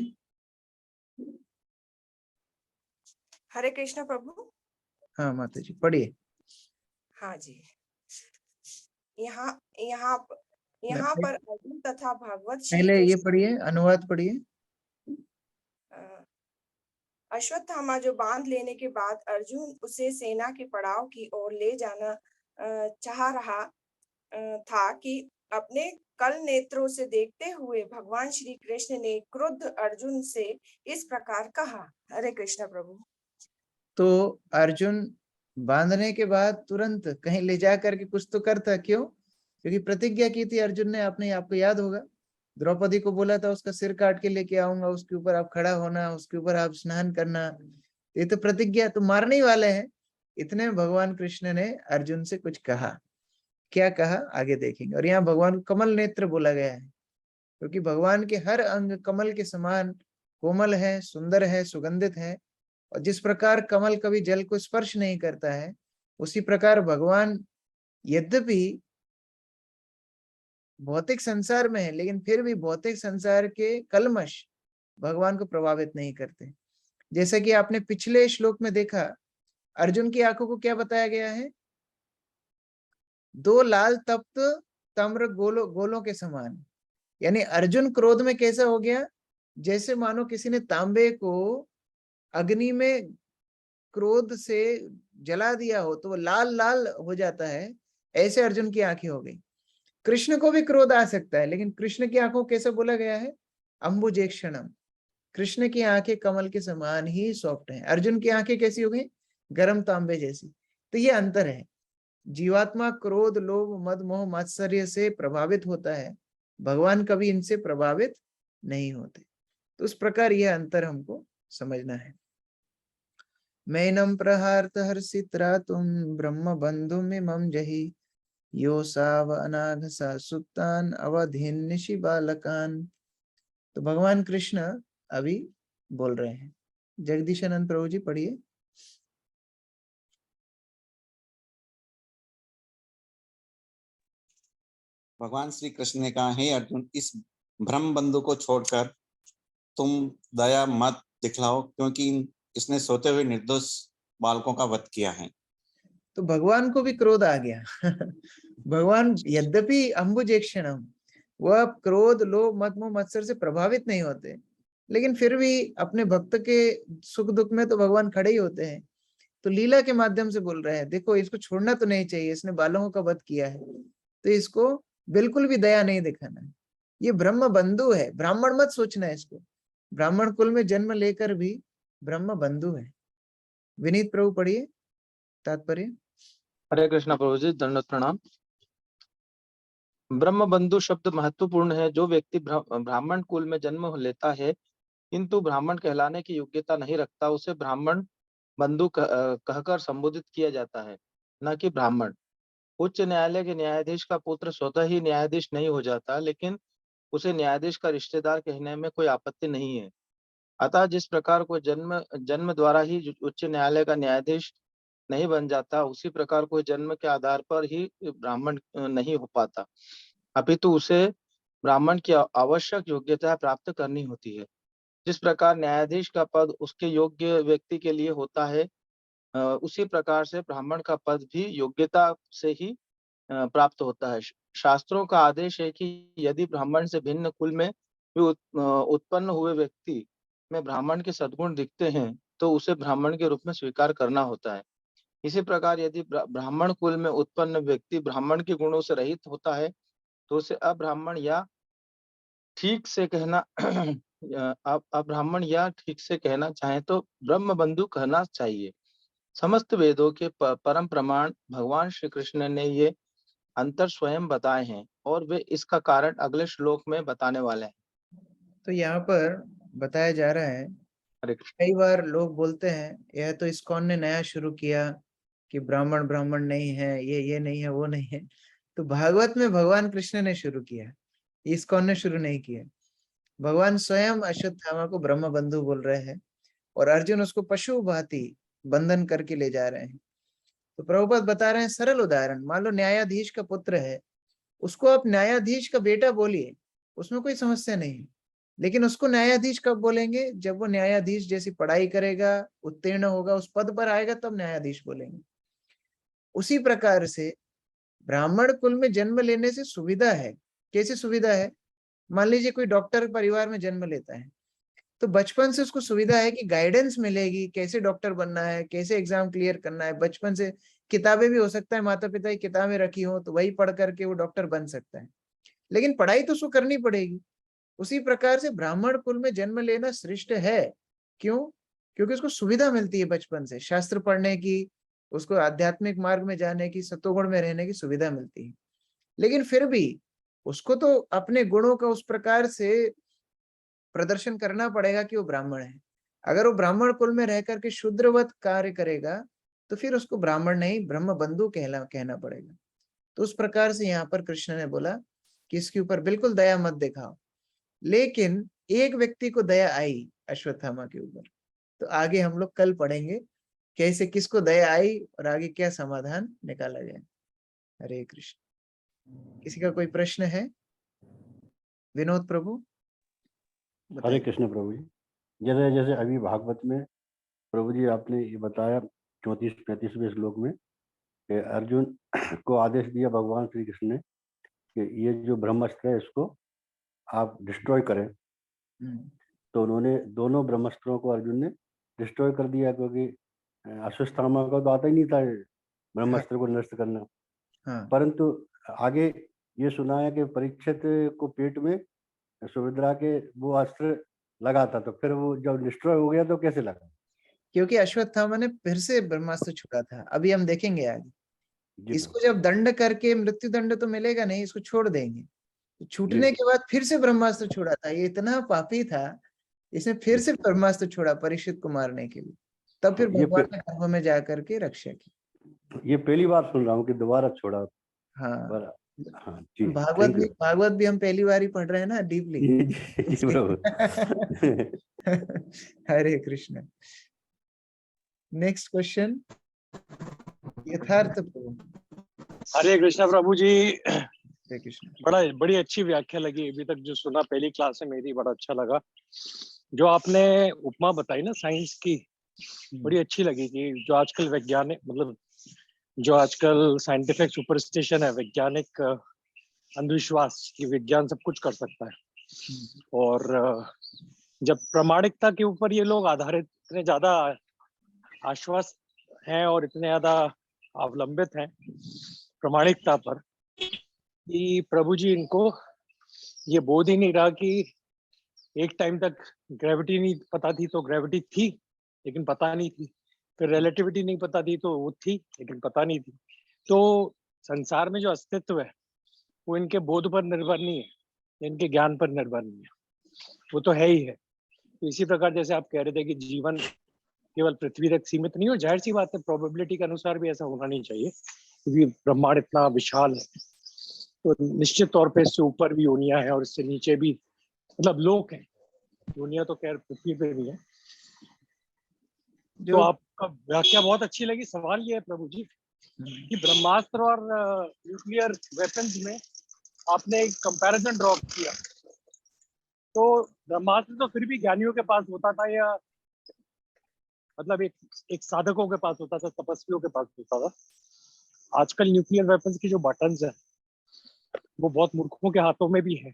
हरे कृष्ण प्रभु। हाँ माता जी पढ़िए। हाँ जी, यहाँ पर अर्जुन तथा भगवत श्री पहले ये कृष्ण पढ़िए, अनुवाद पढ़िए। अश्वत्थामा जो बांध लेने के बाद अर्जुन उसे सेना के पड़ाव की ओर ले जाना चाह रहा था कि अपने कल नेत्रों से देखते हुए भगवान श्री कृष्ण ने क्रुद्ध अर्जुन से इस प्रकार कहा। हरे कृष्ण प्रभु। तो अर्जुन बांधने के बाद तुरंत कहीं ले जा करके कुछ तो करता, क्यों? क्योंकि प्रतिज्ञा की थी अर्जुन ने, आपको याद होगा, द्रौपदी को बोला था उसका सिर काट के लेके आऊंगा, उसके ऊपर आप खड़ा होना, उसके ऊपर आप स्नान करना। ये तो प्रतिज्ञा, तो मारने ही वाले हैं। इतने भगवान कृष्ण ने अर्जुन से कुछ कहा। क्या कहा आगे देखेंगे। और यहाँ भगवान को कमल नेत्र बोला गया है, क्योंकि भगवान के हर अंग कमल के समान कोमल है, सुंदर है, सुगंधित है। और जिस प्रकार कमल कभी जल को स्पर्श नहीं करता है, उसी प्रकार भगवान यद्यपि भौतिक संसार में है, लेकिन फिर भी भौतिक संसार के कल्मश भगवान को प्रभावित नहीं करते। जैसा कि आपने पिछले श्लोक में देखा, अर्जुन की आंखों को क्या बताया गया है? 2 लाल तप्त तम्र गोलों के समान। यानी अर्जुन क्रोध में कैसा हो गया? जैसे मानो किसी ने तांबे को अग्नि में क्रोध से जला दिया हो तो वो लाल लाल हो जाता है, ऐसे अर्जुन की आंखें हो गई। कृष्ण को भी क्रोध आ सकता है, लेकिन कृष्ण की आंखों कैसे बोला गया है? अंबुजेक्षणम। कृष्ण की आंखें कमल के समान ही सॉफ्ट हैं। अर्जुन की आंखें कैसी हो गई? गर्म तांबे जैसी। तो ये अंतर है। जीवात्मा क्रोध, लोभ, मद, मोह, मात्सर्य से प्रभावित होता है, भगवान कभी इनसे प्रभावित नहीं होते। तो उस प्रकार यह अंतर हमको समझना है। मैनम प्रहार्त हर्षित्रा तुम ब्रह्म बंधु मिमं जहि यो साव अनाघसा सुप्तान अवधीन निशि बालकान। तो भगवान कृष्ण अभी बोल रहे हैं। जगदीशानंद प्रभु जी पढ़िए। भगवान श्री कृष्ण ने कहा, हे अर्जुन, इस भ्रम बंधु को छोड़कर तुम दया मत दिखलाओ, क्योंकि इसने सोते हुए निर्दोष बालकों का वध किया है। तो भगवान को भी क्रोध आ गया। भगवान यद्यपि अंबुजेक्षणम, वह क्रोध लोभ मद मोह मत्सर से प्रभावित नहीं होते, लेकिन फिर भी अपने भक्त के सुख दुख में तो भगवान खड़े ही होते हैं। तो लीला के माध्यम से बोल रहे हैं, देखो इसको छोड़ना तो नहीं चाहिए, इसने बालकों का वध किया है, तो इसको बिल्कुल भी दया नहीं दिखाना है। ये ब्रह्म बंधु है, ब्राह्मण मत सोचना है इसको। ब्राह्मण कुल में जन्म लेकर भी ब्रह्म बंधु है। विनीत प्रभु पढ़िए तात्पर्य। हरे कृष्णा प्रभु जी, दंडवत प्रणाम। ब्रह्म बंधु शब्द महत्वपूर्ण है। जो व्यक्ति ब्राह्मण कुल में जन्म लेता है किंतु ब्राह्मण कहलाने की योग्यता नहीं रखता, उसे ब्राह्मण बंधु कहकर संबोधित किया जाता है, न कि ब्राह्मण। उच्च न्यायालय के न्यायाधीश का पुत्र स्वतः ही न्यायाधीश नहीं हो जाता, लेकिन उसे न्यायाधीश का रिश्तेदार कहने में कोई आपत्ति नहीं है। अतः जिस प्रकार कोई जन्म द्वारा ही उच्च न्यायालय का न्यायाधीश नहीं बन जाता, उसी प्रकार कोई जन्म के आधार पर ही ब्राह्मण नहीं हो पाता, अपितु उसे ब्राह्मण की आवश्यक योग्यता प्राप्त करनी होती है। जिस प्रकार न्यायाधीश का पद उसके योग्य व्यक्ति के लिए होता है, उसी प्रकार से ब्राह्मण का पद भी योग्यता से ही प्राप्त होता है। शास्त्रों का आदेश है कि यदि ब्राह्मण से भिन्न कुल में भी उत्पन्न हुए व्यक्ति में ब्राह्मण के सद्गुण दिखते हैं, तो उसे ब्राह्मण के रूप में स्वीकार करना होता है। इसी प्रकार यदि ब्राह्मण कुल में उत्पन्न व्यक्ति ब्राह्मण के गुणों से रहित होता है, तो उसे अब्राह्मण या ठीक से कहना अब्राह्मण या ठीक से कहना चाहे तो ब्रह्म बंधु कहना चाहिए। समस्त वेदों के परम प्रमाण भगवान श्री कृष्ण ने ये अंतर स्वयं बताए हैं और वे इसका कारण अगले श्लोक में बताने वाले हैं। तो यहाँ पर बताया जा रहा है, कई बार लोग बोलते हैं यह तो इस्कॉन ने नया शुरू किया कि ब्राह्मण ब्राह्मण नहीं है, ये नहीं है, वो नहीं है। तो भागवत में भगवान कृष्ण ने शुरू किया, इस्कॉन ने शुरू नहीं किया। भगवान स्वयं अश्वत्थामा को ब्रह्म बंधु बोल रहे हैं और अर्जुन उसको पशु भांति बंधन करके ले जा रहे हैं। तो प्रभुपाद बता रहे हैं सरल उदाहरण, मान लो न्यायाधीश का पुत्र है, उसको आप न्यायाधीश का बेटा बोलिए, उसमें कोई समस्या नहीं है। लेकिन उसको न्यायाधीश कब बोलेंगे? जब वो न्यायाधीश जैसी पढ़ाई करेगा, उत्तीर्ण होगा, उस पद पर आएगा, तब न्यायाधीश बोलेंगे। उसी प्रकार से ब्राह्मण कुल में जन्म लेने से सुविधा है। कैसी सुविधा है? मान लीजिए कोई डॉक्टर परिवार में जन्म लेता है, तो बचपन से उसको सुविधा है कि गाइडेंस मिलेगी, कैसे डॉक्टर बनना है, कैसे एग्जाम क्लियर करना है। बचपन से किताबें भी हो सकता है माता पिता की किताबें रखी हो, तो वही पढ़ करके वो डॉक्टर बन सकता है, लेकिन पढ़ाई तो उसको करनी पड़ेगी। उसी प्रकार से ब्राह्मण कुल में जन्म लेना श्रेष्ठ है। क्यों? क्योंकि उसको सुविधा मिलती है बचपन से शास्त्र पढ़ने की, उसको आध्यात्मिक मार्ग में जाने की, सत्वगुण में रहने की सुविधा मिलती है। लेकिन फिर भी उसको तो अपने गुणों का उस प्रकार से प्रदर्शन करना पड़ेगा कि वो ब्राह्मण है। अगर वो ब्राह्मण कुल में रह करके शूद्रवत कार्य करेगा, तो फिर उसको ब्राह्मण नहीं ब्रह्म बंधु कहना पड़ेगा। तो उस प्रकार से यहाँ पर कृष्ण ने बोला कि इसके ऊपर बिल्कुल दया मत दिखाओ। लेकिन एक व्यक्ति को दया आई अश्वत्थामा के ऊपर, तो आगे हम लोग कल पढ़ेंगे कैसे किसको दया आई और आगे क्या समाधान निकाला जाए। हरे कृष्ण। किसी का कोई प्रश्न है? विनोद प्रभु। हरे कृष्ण प्रभु जी। जैसे जैसे अभी भागवत में प्रभु जी आपने ये बताया 34-35वें श्लोक में कि अर्जुन को आदेश दिया भगवान श्री कृष्ण ने कि ये जो ब्रह्मास्त्र है इसको आप डिस्ट्रॉय करें। तो उन्होंने दोनों ब्रह्मास्त्रों को अर्जुन ने डिस्ट्रॉय कर दिया, क्योंकि अश्वत्थामा को तो आता ही नहीं था ब्रह्मास्त्र को नष्ट करना। परंतु आगे ये सुना है कि परीक्षित को पेट में सुभद्रा के वो अस्त्र लगा था, तो फिर वो जब डिस्ट्रॉय हो गया तो कैसे लगा? क्योंकि अश्वत्थामा ने फिर से ब्रह्मास्त्र छुड़ा था। अभी हम देखेंगे आगे। इसको जब दंड करके मृत्यु दंड तो मिलेगा नहीं, इसको छोड़ देंगे। तो छूटने के बाद फिर से ब्रह्मास्त्र छोड़ा था। ये इतना पापी था, इसने फिर से ब्रह्मास्त्र छोड़ा परीक्षित को मारने के लिए। तब फिर भगवान ने गर्भ में जाकर के रक्षा की। ये पहली बार सुन रहा हूँ कि दोबारा छोड़ा। हाँ, हाँ जी, भागवत थैंक यू। भी भागवत भी हम पहली बार ही पढ़ रहे हैं ना, डीपली। जी प्रभु। हरे कृष्ण। नेक्स्ट क्वेश्चन, यथार्थ प्रभु। हरे कृष्णा प्रभु जी। हरे कृष्ण। बड़ी अच्छी व्याख्या लगी अभी तक जो सुना पहली क्लास में मेरी, बड़ा अच्छा लगा। जो आपने उपमा बताई ना साइंस की, बड़ी अच्छी लगी कि जो आजकल वैज्ञानिक मतलब जो आजकल साइंटिफिक सुपरस्टिशन है, वैज्ञानिक अंधविश्वास कि विज्ञान सब कुछ कर सकता है, और जब प्रामाणिकता के ऊपर ये लोग आधारित इतने ज्यादा आश्वस्त हैं और इतने ज्यादा अवलंबित हैं प्रामाणिकता पर, कि प्रभु जी इनको ये बोध ही नहीं रहा कि एक टाइम तक ग्रेविटी नहीं पता थी तो ग्रेविटी थी लेकिन पता नहीं थी, फिर रिलेटिविटी नहीं पता थी तो वो थी लेकिन पता नहीं थी। तो संसार में जो अस्तित्व है वो इनके बोध पर निर्भर नहीं है, इनके ज्ञान पर निर्भर नहीं है, वो तो है ही है। तो इसी प्रकार जैसे आप कह रहे थे कि जीवन केवल पृथ्वी तक सीमित नहीं हो, जाहिर सी बात है प्रोबेबिलिटी के अनुसार भी ऐसा होना नहीं चाहिए, क्योंकि ब्रह्मांड इतना विशाल है, तो निश्चित तौर पे इससे ऊपर भी योनियां हैं और इससे नीचे भी मतलब लोक हैं। दुनिया तो खैर पृथ्वी पे भी है। तो आपका व्याख्या बहुत अच्छी लगी। सवाल ये है प्रभु जी कि ब्रह्मास्त्र और न्यूक्लियर वेपन्स में आपने एक कंपैरिजन ड्रॉ किया, तो ब्रह्मास्त्र तो फिर भी ज्ञानियों के पास होता था, या मतलब एक साधकों के पास होता था, तपस्वियों के पास होता था। आजकल न्यूक्लियर वेपन्स की जो बटन्स है वो बहुत मूर्खों के हाथों में भी है,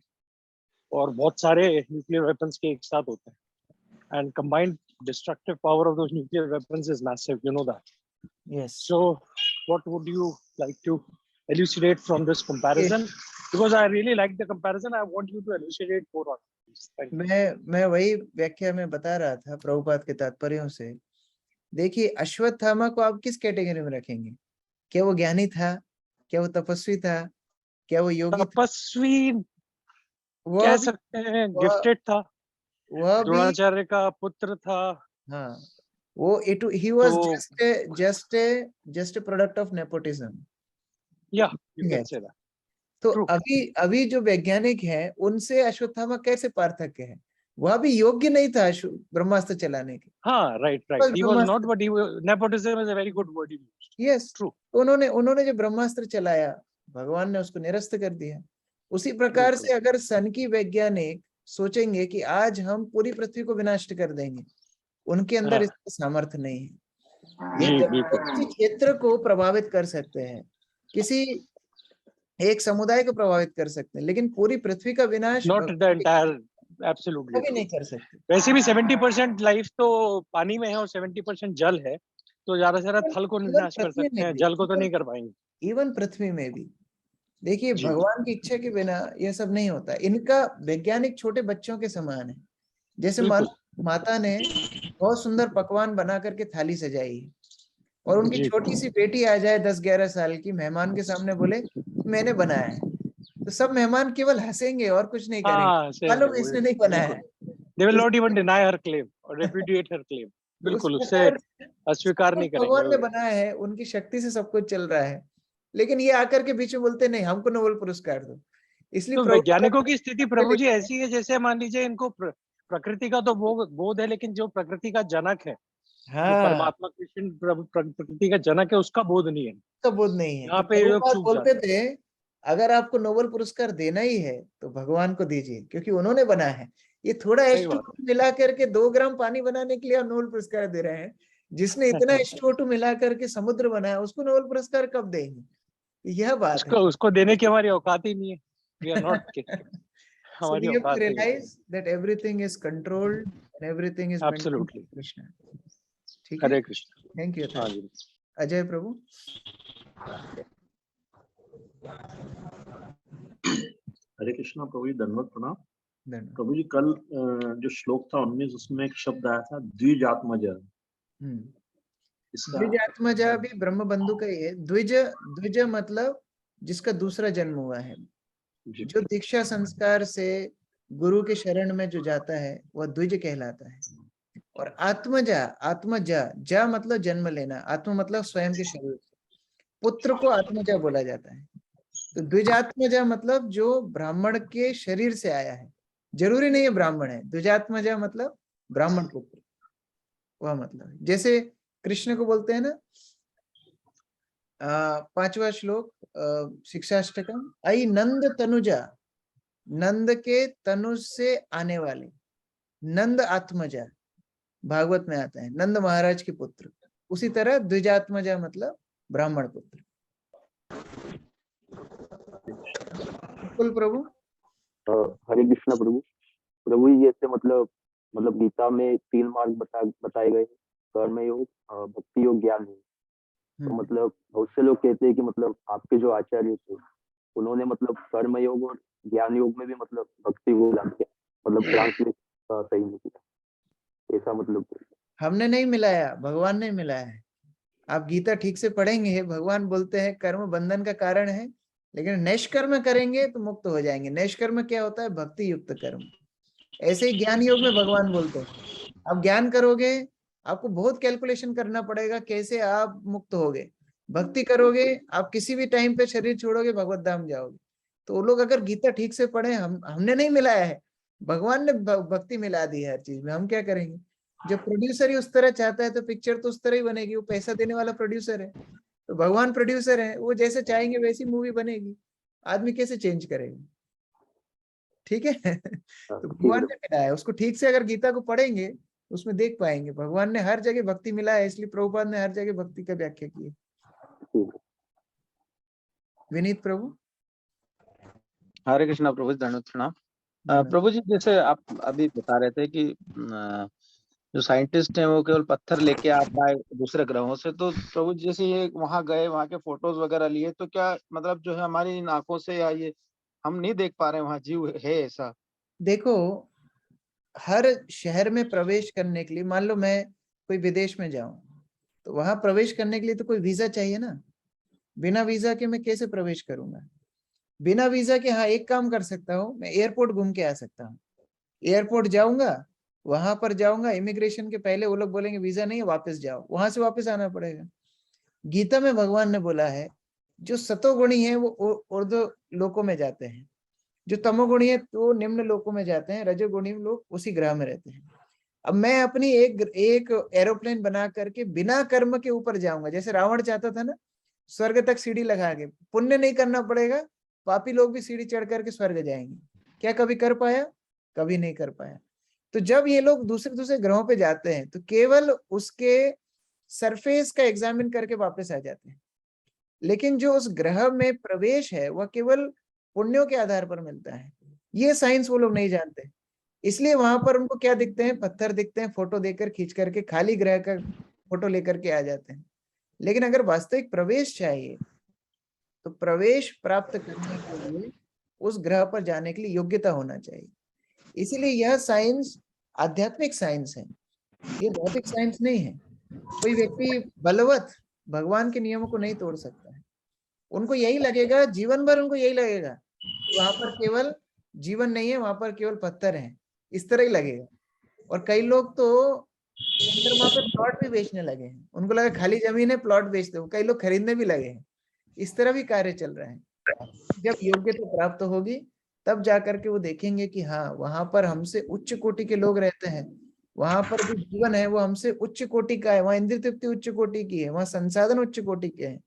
और बहुत सारे न्यूक्लियर वेपन्स के एक साथ होते हैं, and combined destructive power of those nuclear weapons is massive, you know that. Yes. So what would you like to elucidate from this comparison? Because I really like the comparison, I want you to elucidate more on this. Thank you. मैं वही व्याख्या में बता रहा था प्रभुपाद के तात्पर्यों से। देखिए, अश्वत्थामा को आप किस कैटेगरी में रखेंगे? क्या वो ज्ञानी था? क्या वो तपस्वी था? क्या वो योगी तपस्वी कह सकते हैं, गिफ्टेड था, वह भी द्रोणाचार्य का पुत्र था। हाँ, वो he was just a product of nepotism. Yeah, you can say that. तो अभी जो वैज्ञानिक हैं उनसे अश्वत्थामा कैसे पार्थक्य है? वह भी योग्य नहीं था ब्रह्मास्त्र चलाने के। हाँ, right. He was not, but nepotism is a very good word he used. Yes, true. उन्होंने जो ब्रह्मास्त्र चलाया, भगवान ने उसको निरस्त कर दिया। उसी प्रकार से अगर सन की वैज्ञानिक सोचेंगे कि आज हम पूरी पृथ्वी को विनष्ट कर देंगे, उनके अंदर इसका सामर्थ्य नहीं है। ये किसी क्षेत्र को प्रभावित कर सकते हैं, किसी एक समुदाय को प्रभावित कर सकते हैं, लेकिन पूरी पृथ्वी का विनाश नॉट द एंटायर, एब्सोल्युटली कभी नहीं कर सकते। वैसे भी 70% लाइफ तो पानी में है और 70% जल है, तो ज्यादा से ज्यादा थल को विनाश कर सकते हैं, जल को तो नहीं कर पाएंगे। इवन पृथ्वी में भी देखिए, भगवान की इच्छा के बिना यह सब नहीं होता। इनका वैज्ञानिक छोटे बच्चों के समान है। जैसे माता ने बहुत सुंदर पकवान बना करके थाली सजाई है और उनकी छोटी सी बेटी आ जाए 10-11 साल की, मेहमान के सामने बोले मैंने बनाया है, तो सब मेहमान केवल हंसेंगे और कुछ नहीं करेंगे, मालूम इसने नहीं बनाया है। They will not even deny her claim or repudiate her claim. बिल्कुल उससे अस्वीकार नहीं करेंगे। भगवान ने बनाया है, उनकी शक्ति से सब कुछ चल रहा है, लेकिन ये आकर के बीच में बोलते नहीं हमको नोबेल पुरस्कार दो। इसलिए तो वैज्ञानिकों की स्थिति प्रभु जी ऐसी है जैसे मान लीजिए इनको प्रकृति का तो बोध है, लेकिन जो प्रकृति का जनक है, जो परमात्मा कृष्ण प्रकृति का जनक है, उसका बोध नहीं है, उसका बोध नहीं है। यहाँ पे लोग बोलते थे अगर आपको नोबेल पुरस्कार देना ही है तो भगवान को दीजिए, क्योंकि उन्होंने बनाया है। ये थोड़ा H2 मिला करके 2 ग्राम पानी बनाने के लिए आप नोबेल पुरस्कार दे रहे हैं, जिसने इतना H2 मिला करके समुद्र बनाया उसको नोबेल पुरस्कार कब देंगे? यह बात है, उसको देने की हमारी औकात ही नहीं है। We are not हमारी औकात नहीं है। Realize that everything is controlled and everything is absolutely Krishna. ठीक है, हरे कृष्ण। Thank you. अजय प्रभु। हरे कृष्णा प्रभु जी, दंडवत प्रणाम। प्रभु जी, कल जो श्लोक था 19 उसमें एक शब्द आया था द्विजात्मज। द्विजात्मज भी ब्रह्म बंधु का ही है। द्विज मतलब जिसका दूसरा जन्म हुआ है, जो दीक्षा संस्कार से गुरु के शरण में जो जाता है वह द्विज कहलाता है। और आत्मजा मतलब जन्म लेना, आत्मा मतलब स्वयं के शरीर। पुत्र को आत्मजा बोला जाता है। तो द्विजात्मजा मतलब जो ब्राह्मण के शरीर से आया है, जरूरी नहीं है ब्राह्मण है। द्विजात्मजा मतलब ब्राह्मण पुत्र, वह मतलब है। जैसे कृष्ण को बोलते हैं ना, 5वां श्लोक शिक्षाष्टकम, आई नंद तनुजा, नंद के तनुज से आने वाले, नंद आत्मजा भागवत में आता है, नंद महाराज के पुत्र। उसी तरह द्विजात्मजा मतलब ब्राह्मण पुत्र। बिल्कुल प्रभु। हरे कृष्णा प्रभु। प्रभु जी जैसे मतलब गीता में 3 मार्ग बताए गए, कर्म योग, भक्ति योग, ज्ञान योग। तो मतलब बहुत से लोग कहते हैं कि मतलब आपके जो आचार्य थे उन्होंने मतलब कर्म योग और ज्ञान योग में भी मतलब भक्ति को मिला दिया, मतलब ट्रांसलेट सही नहीं किया, ऐसा मतलब हमने नहीं मिलाया, भगवान ने मिलाया है। आप गीता ठीक से पढ़ेंगे, भगवान बोलते हैं कर्म बंधन का कारण है, लेकिन नैष्कर्म करेंगे तो मुक्त हो जाएंगे। नैष्कर्म क्या होता है? भक्ति युक्त कर्म। ऐसे ही ज्ञान योग में भगवान बोलते हैं आप ज्ञान करोगे, आपको बहुत कैलकुलेशन करना पड़ेगा कैसे आप मुक्त होगे। भक्ति करोगे, आप किसी भी टाइम पे शरीर छोड़ोगे, भगवत धाम जाओगे। तो वो लोग अगर गीता ठीक से पढ़े, हमने नहीं मिलाया है, भगवान ने भक्ति मिला दी है हर चीज में, हम क्या करेंगे? जब प्रोड्यूसर ही उस तरह चाहता है तो पिक्चर तो उस तरह ही बनेगी। वो पैसा देने वाला प्रोड्यूसर है, तो भगवान प्रोड्यूसर है, वो जैसे चाहेंगे वैसी मूवी बनेगी। आदमी कैसे चेंज करेगा? ठीक है। तो भगवान ने मिलाया है उसको, ठीक से अगर गीता को पढ़ेंगे उसमें देख पाएंगे भगवान ने हर जगह भक्ति मिला है, इसलिए प्रभुपाद ने हर जगह भक्ति का व्याख्या की है। विनीत प्रभु। हरे कृष्णा प्रभु जी, धन्यवाद प्रणाम। प्रभु जी जैसे आप अभी बता रहे थे कि जो साइंटिस्ट हैं वो केवल पत्थर लेके आ पाए दूसरे ग्रहों से, तो प्रभु जी जैसे ये वहां गए, वहां के फोटोज वगैरह लिए, तो क्या मतलब जो है हमारी इन आंखों से या ये हम नहीं देख पा रहे हैं वहां जीव है ऐसा? देखो, हर शहर में प्रवेश करने के लिए, मान लो मैं कोई विदेश में जाऊं, तो वहां प्रवेश करने के लिए तो कोई वीजा चाहिए ना। बिना वीजा के मैं कैसे प्रवेश करूंगा? बिना वीजा के हाँ एक काम कर सकता हूँ, मैं एयरपोर्ट घूम के आ सकता हूँ। एयरपोर्ट जाऊंगा, वहां पर जाऊंगा, इमिग्रेशन के पहले वो लोग बोलेंगे वीजा नहीं है, वापस जाओ, वहां से वापस आना पड़ेगा। गीता में भगवान ने बोला है जो सतोगुणी है वो ऊर्ध्व लोकों में जाते हैं, जो तमोगुणी है तो निम्न लोकों में जाते हैं, रजोगुणी लोग उसी ग्रह में रहते हैं। अब मैं अपनी एक एरोप्लेन बना करके बिना कर्म के ऊपर जाऊंगा, जैसे रावण चाहता था ना स्वर्ग तक सीढ़ी लगा के, पुण्य नहीं करना पड़ेगा, पापी लोग भी सीढ़ी चढ़ करके स्वर्ग जाएंगे। क्या कभी कर पाया? कभी नहीं कर पाया। तो जब ये लोग दूसरे दूसरे ग्रहों पे जाते हैं तो केवल उसके सरफेस का एग्जामिन करके वापस आ जाते हैं, लेकिन जो उस ग्रह में प्रवेश है वह केवल पुण्यों के आधार पर मिलता है। ये साइंस वो लोग नहीं जानते, इसलिए वहां पर उनको क्या दिखते हैं? पत्थर दिखते हैं, फोटो देकर खींच करके खाली ग्रह का फोटो लेकर के आ जाते हैं। लेकिन अगर वास्तविक प्रवेश चाहिए तो प्रवेश प्राप्त करने के लिए उस ग्रह पर जाने के लिए योग्यता होना चाहिए। इसीलिए यह साइंस आध्यात्मिक साइंस है, ये भौतिक साइंस नहीं है। कोई व्यक्ति बलवत भगवान के नियमों को नहीं तोड़ सकता है। उनको यही लगेगा, जीवन भर उनको यही लगेगा वहां पर केवल जीवन नहीं है, वहां पर केवल पत्थर है, इस तरह ही लगेगा। और कई लोग तो वहां पर प्लॉट भी बेचने लगे हैं, उनको लगा खाली जमीन है प्लॉट बेच दो, कई लोग खरीदने भी लगे हैं। इस तरह भी कार्य चल रहा है। जब योग्यता प्राप्त होगी तब जाकर के वो देखेंगे कि हाँ वहां पर हमसे उच्च कोटि के लोग रहते हैं, वहां पर जो जीवन है वो हमसे उच्च कोटि का है, वहां इंद्रिय तृप्ति उच्च कोटि की है, वहां संसाधन उच्च कोटि के हैं।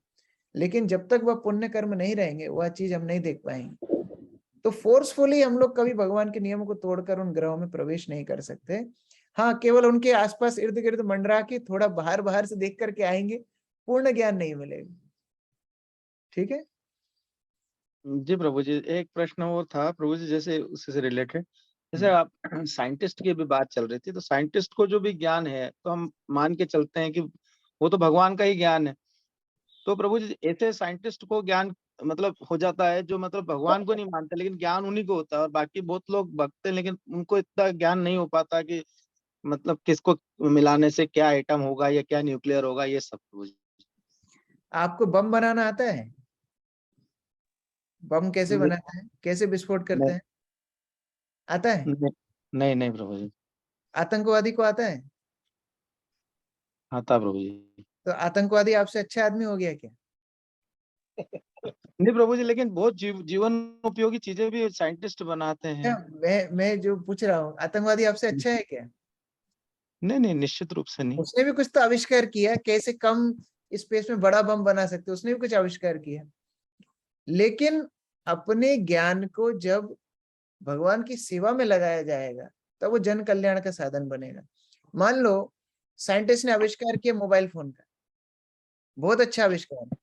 लेकिन जब तक वह पुण्य कर्म नहीं रहेंगे वह चीज हम नहीं देख पाएंगे। तो फोर्सफुली हम लोग कभी भगवान के नियमों को तोड़कर उन ग्रहों में प्रवेश नहीं कर सकते। हाँ, केवल उनके आसपास इर्द गिर्द मंडरा के थोड़ा बाहर बाहर से देख करके आएंगे, पूर्ण ज्ञान नहीं मिलेगा। ठीक है जी प्रभु जी, एक प्रश्न और था प्रभु जी, जैसे उससे से रिलेटेड, जैसे आप साइंटिस्ट की भी बात चल रही थी, तो साइंटिस्ट को जो भी ज्ञान है तो हम मान के चलते हैं कि वो तो भगवान का ही ज्ञान है। तो प्रभु जी ऐसे साइंटिस्ट को ज्ञान मतलब हो जाता है जो मतलब भगवान को नहीं मानते, लेकिन ज्ञान उन्हीं को होता है, और बाकी बहुत लोग भक्त हैं लेकिन उनको इतना ज्ञान नहीं हो पाता कि मतलब किसको मिलाने से क्या आइटम होगा या क्या न्यूक्लियर होगा, ये सब। प्रभु जी आपको बम बनाना आता है? बम कैसे बनाते हैं, कैसे विस्फोट करते हैं, आता है? नहीं नहीं प्रभु जी। आतंकवादी को आता है? आता प्रभु जी। तो आतंकवादी आपसे अच्छा आदमी हो गया क्या? नहीं प्रभु जी, लेकिन बहुत जीवन उपयोगी चीजें भी साइंटिस्ट बनाते हैं। मैं जो पूछ रहा हूँ, आतंकवादी आपसे अच्छा है क्या? नहीं, निश्चित रूप से नहीं। उसने भी कुछ तो आविष्कार किया, कैसे कम स्पेस में बड़ा बम बना सकते, उसने भी कुछ आविष्कार किया। लेकिन अपने ज्ञान को जब भगवान की सेवा में लगाया जाएगा तब वो जन कल्याण का साधन बनेगा। मान लो साइंटिस्ट ने आविष्कार किया मोबाइल फोन का, बहुत अच्छा आविष्कार है,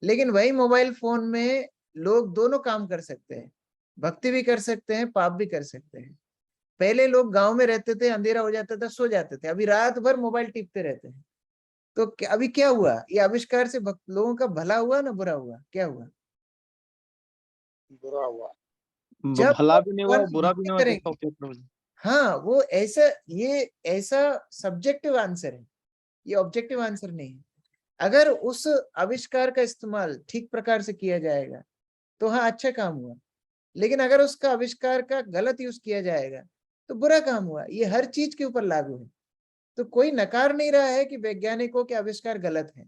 लेकिन वही मोबाइल फोन में लोग दोनों काम कर सकते हैं, भक्ति भी कर सकते हैं, पाप भी कर सकते हैं। पहले लोग गांव में रहते थे, अंधेरा हो जाता था, सो जाते थे, अभी रात भर मोबाइल टिपते रहते हैं। तो अभी क्या हुआ? ये आविष्कार से लोगों का भला हुआ ना बुरा हुआ? क्या हुआ? बुरा हुआ। जब भला भी नहीं हुआ, भगवान की बुरा भी भक्ति नहीं हुआ, करेंगे, तो क्या प्रभु जी? हाँ, वो ऐसा सब्जेक्टिव आंसर है, ये ऑब्जेक्टिव आंसर नहीं है। अगर उस आविष्कार का इस्तेमाल ठीक प्रकार से किया जाएगा तो हाँ, अच्छा काम हुआ। लेकिन अगर उसका आविष्कार का गलत यूज किया जाएगा तो बुरा काम हुआ। ये हर चीज के ऊपर लागू है। तो कोई नकार नहीं रहा है कि वैज्ञानिकों के आविष्कार गलत है,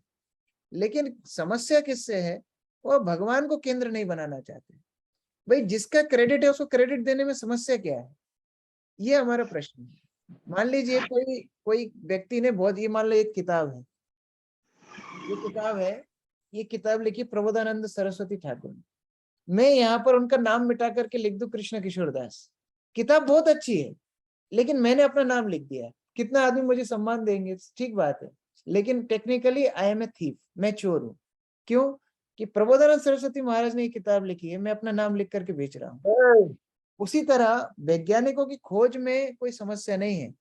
लेकिन समस्या किससे है? वो भगवान को केंद्र नहीं बनाना चाहते। भाई, जिसका क्रेडिट है उसको क्रेडिट देने में समस्या क्या है? ये हमारा प्रश्न है। मान लीजिए कोई व्यक्ति ने बहुत, ये मान लो एक किताब है, ये किताब लिखी प्रबोधानंद सरस्वती ठाकुर ने। मैं यहाँ पर उनका नाम मिटा करके लिख दूं कृष्ण किशोर दास। किताब बहुत अच्छी है, लेकिन मैंने अपना नाम लिख दिया। कितना आदमी मुझे सम्मान देंगे, ठीक बात है, लेकिन technically I am a thief, मैं चोर हूं। क्यों? कि प्रबोधानंद सरस्वती महाराज ने ये किताब लिखी है, मैं अपना नाम लिख करके बेच रहा हूँ। उसी तरह वैज्ञानिकों की खोज में कोई समस्या नहीं है,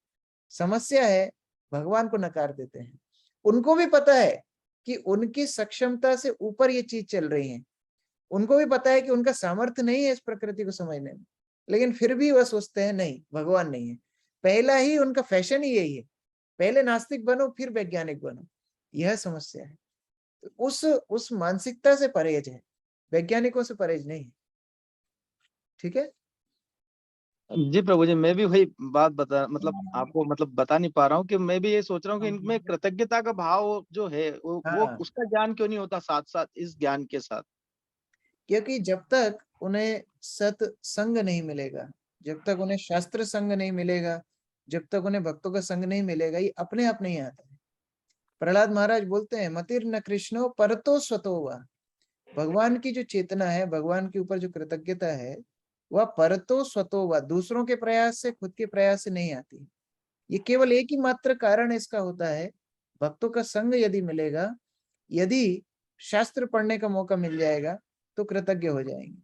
समस्या है भगवान को नकार देते हैं। उनको भी पता है कि उनकी सक्षमता से ऊपर ये चीज चल रही है, उनको भी पता है कि उनका सामर्थ्य नहीं है इस प्रकृति को समझने में, लेकिन फिर भी वह सोचते हैं नहीं, भगवान नहीं है। पहला ही उनका फैशन ही यही है, पहले नास्तिक बनो फिर वैज्ञानिक बनो। यह समस्या है। तो उस मानसिकता से परहेज है, वैज्ञानिकों से परहेज नहीं है। ठीक है जी प्रभु जी, मैं भी वही बात आपको बता नहीं पा रहा हूँ कि मैं भी ये सोच रहा हूँ कि इनमें कृतज्ञता का भाव जो है वो उसका ज्ञान क्यों नहीं होता साथ साथ इस ज्ञान के साथ? क्योंकि जब तक उन्हें सत्संग नहीं मिलेगा, जब तक उन्हें शास्त्र संग नहीं मिलेगा, जब तक उन्हें भक्तों का संग नहीं मिलेगा, ये अपने आप नहीं आता है। प्रहलाद महाराज बोलते हैं, मतिर न कृष्णो परतो स्वतो वा। भगवान की जो चेतना है, भगवान के ऊपर जो कृतज्ञता है, वह परतो स्वतो वा, दूसरों के प्रयास से, खुद के प्रयास से नहीं आती। ये केवल एक ही मात्र कारण इसका होता है, भक्तों का संग यदि मिलेगा, यदि शास्त्र पढ़ने का मौका मिल जाएगा तो कृतज्ञ हो जाएंगे।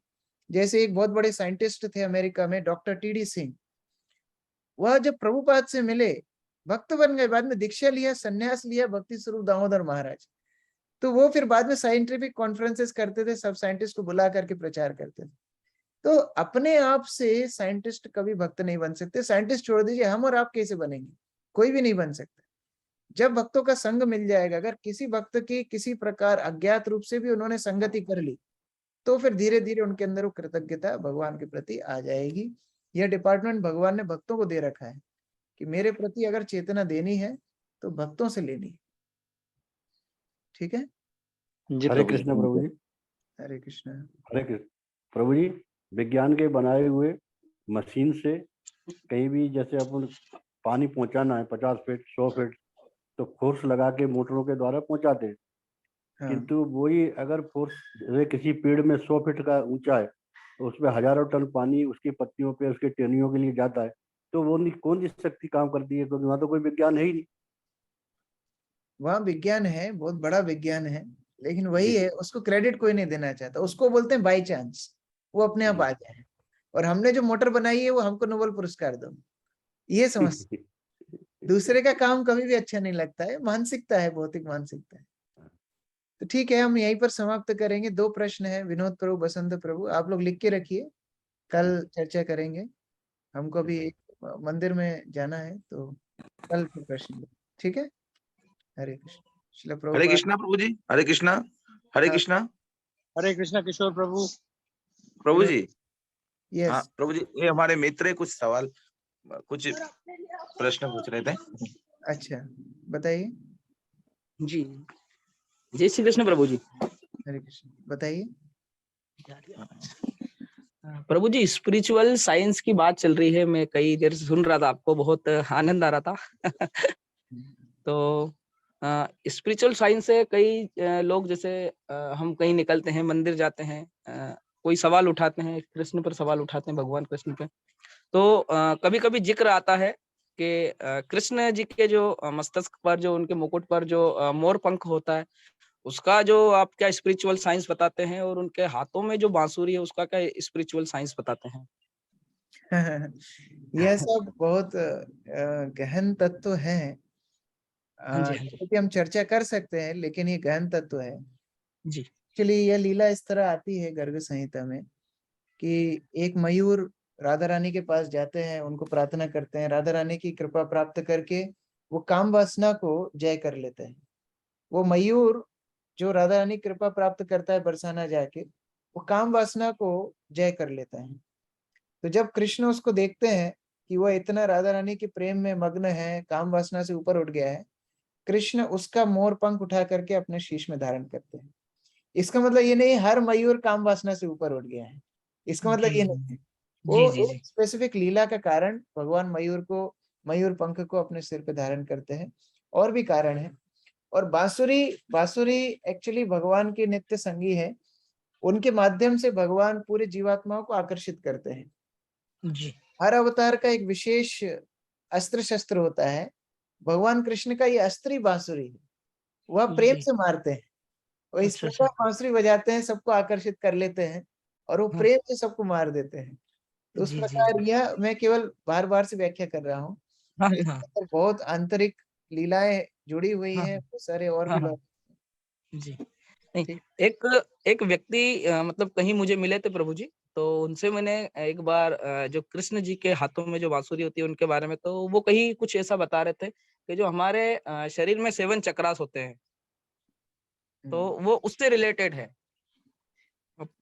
जैसे एक बहुत बड़े साइंटिस्ट थे अमेरिका में, डॉक्टर टी.डी. सिंह। वह जब प्रभुपाद से मिले, भक्त बन गए, बाद में दीक्षा लिया, सन्यास लिया भक्ति स्वरूप दामोदर महाराज। तो वो फिर बाद में साइंटिफिक कॉन्फ्रेंसेस करते थे, सब साइंटिस्ट को बुला करके प्रचार करते थे। तो अपने आप से साइंटिस्ट कभी भक्त नहीं बन सकते। साइंटिस्ट छोड़ दीजिए, हम और आप कैसे बनेंगे? कोई भी नहीं बन सकता। जब भक्तों का संग मिल जाएगा, अगर किसी भक्त की किसी प्रकार अज्ञात रूप से भी उन्होंने संगति कर ली, तो फिर धीरे धीरे उनके अंदर वो कृतज्ञता भगवान के प्रति आ जाएगी। यह डिपार्टमेंट भगवान ने भक्तों को दे रखा है कि मेरे प्रति अगर चेतना देनी है तो भक्तों से लेनी है। ठीक है? हरे कृष्ण प्रभु जी। हरे कृष्ण। हरे कृष्ण प्रभु जी। विज्ञान के बनाए हुए मशीन से कहीं भी जैसे अपन पानी पहुंचाना है 50 फीट 100 फीट, तो फोर्स लगा के मोटरों के द्वारा पहुंचाते हैं। किंतु वही अगर फोर्स किसी पेड़ में 100 फीट का ऊंचा है तो उसमें हजारों टन पानी उसकी पत्तियों पे, उसके टहनियों के लिए जाता है, तो वो कौन सी शक्ति काम करती है? क्योंकि वहां तो कोई विज्ञान है ही नहीं। वहाँ विज्ञान है, बहुत बड़ा विज्ञान है, लेकिन वही है, उसको क्रेडिट कोई नहीं देना चाहता। उसको बोलते हैं बाई चांस, वो अपने आप आ जाए। और हमने जो मोटर बनाई है वो हमको नोबेल पुरस्कार दो, ये समझ। दूसरे का काम कभी भी अच्छा नहीं लगता है, मानसिकता है, भौतिक मानसिकता है। तो ठीक है, हम यहीं पर समाप्त करेंगे। 2 प्रश्न है, विनोद प्रभु, बसंत प्रभु, आप लोग लिख के रखिए, कल चर्चा करेंगे। हमको अभी मंदिर में जाना है, तो कल फिर प्रश्न। ठीक है? हरे कृष्ण। श्रील हरे प्रभुपाद। कृष्णा प्रभु जी। हरे कृष्णा। हरे कृष्णा। हरे कृष्णा किशोर प्रभु। प्रभु जी। यस। हाँ प्रभु जी, ये हमारे मित्र कुछ सवाल, कुछ प्रश्न पूछ रहे थे। अच्छा, बताइए। जी, जय श्री कृष्ण प्रभु जी। हरे कृष्ण, बताइए। प्रभु जी, स्पिरिचुअल साइंस की बात चल रही है, मैं कई देर से सुन रहा था, आपको बहुत आनंद आ रहा था। तो स्पिरिचुअल साइंस से कई लोग, जैसे हम कहीं निकलते हैं, मंदिर जाते हैं, कोई सवाल उठाते हैं, कृष्ण पर सवाल उठाते हैं, भगवान कृष्ण पे, तो कभी कभी जिक्र आता है कि कृष्ण जी के जो मस्तक पर, जो उनके मुकुट पर जो मोर पंख होता है, उसका जो आप क्या स्पिरिचुअल साइंस बताते हैं, और उनके हाथों में जो बांसुरी है उसका क्या स्पिरिचुअल साइंस बताते हैं? यह सब बहुत गहन तत्व है, हाँ जी, हाँ जी। क्योंकि हम चर्चा कर सकते हैं, लेकिन ये गहन तत्व है जी। एक्चुअली। यह लीला इस तरह आती है गर्ग संहिता में कि एक मयूर राधा रानी के पास जाते हैं, उनको प्रार्थना करते हैं, राधा रानी की कृपा प्राप्त करके वो काम वासना को जय कर लेते हैं। वो मयूर जो राधा रानी कृपा प्राप्त करता है बरसाना जाके, वो काम वासना को जय कर लेता है। तो जब कृष्ण उसको देखते हैं कि वह इतना राधा रानी के प्रेम में मग्न है, काम वासना से ऊपर उठ गया है, कृष्ण उसका मोर पंख उठा करके अपने शीश में धारण करते हैं। इसका मतलब ये नहीं हर मयूर काम वासना से ऊपर उठ गया है, इसका मतलब ये नहीं है। वो एक स्पेसिफिक लीला का कारण भगवान मयूर पंख को अपने सिर पे धारण करते हैं, और भी कारण है। और बांसुरी एक्चुअली भगवान की नित्य संगी है, उनके माध्यम से भगवान पूरे जीवात्माओं को आकर्षित करते हैं। जी। हर अवतार का एक विशेष अस्त्र शस्त्र होता है। भगवान कृष्ण का ये अस्त्री बांसुरी है, वह प्रेम से मारते हैं, और इस प्रकार बांसुरी बजाते हैं, सबको आकर्षित कर लेते हैं, और वो प्रेम से सबको मार देते हैं। तो उस प्रकार यह मैं केवल बार बार से व्याख्या कर रहा हूँ, बहुत आंतरिक लीलाएं जुड़ी हुई हैं, बहुत सारे और भी बात। जी। नहीं, एक व्यक्ति मतलब कहीं मुझे मिले थे प्रभु जी, तो उनसे मैंने एक बार जो कृष्ण जी के हाथों में जो बांसुरी होती है उनके बारे में, तो वो कहीं कुछ ऐसा बता रहे थे कि जो हमारे शरीर में 7 चक्रास होते हैं, तो वो उससे रिलेटेड है।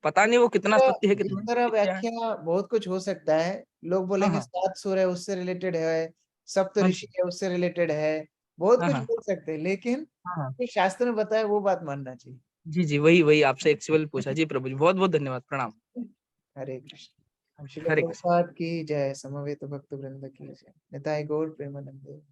पता नहीं वो कितना सत्य है, इस कितना तरह मिथ्या है। व्याख्या बहुत कुछ हो सकता है। लोग बोलेंगे 7 सुर है उससे रिलेटेड है, सप्त ऋषि है उससे रिलेटेड है, बहुत कुछ बोल सकते हैं, लेकिन ये शास्त्र में बताया वो बात मानना चाहिए। जी, वही आपसे एक्चुअल पूछा। जी प्रभु जी, बहुत बहुत धन्यवाद, प्रणाम। हरे कृष्ण। श्रील हरे कृष्ण। प्रभुपाद की जय, समवेत भक्त वृंद की जय, निताई गौर प्रेमानंद।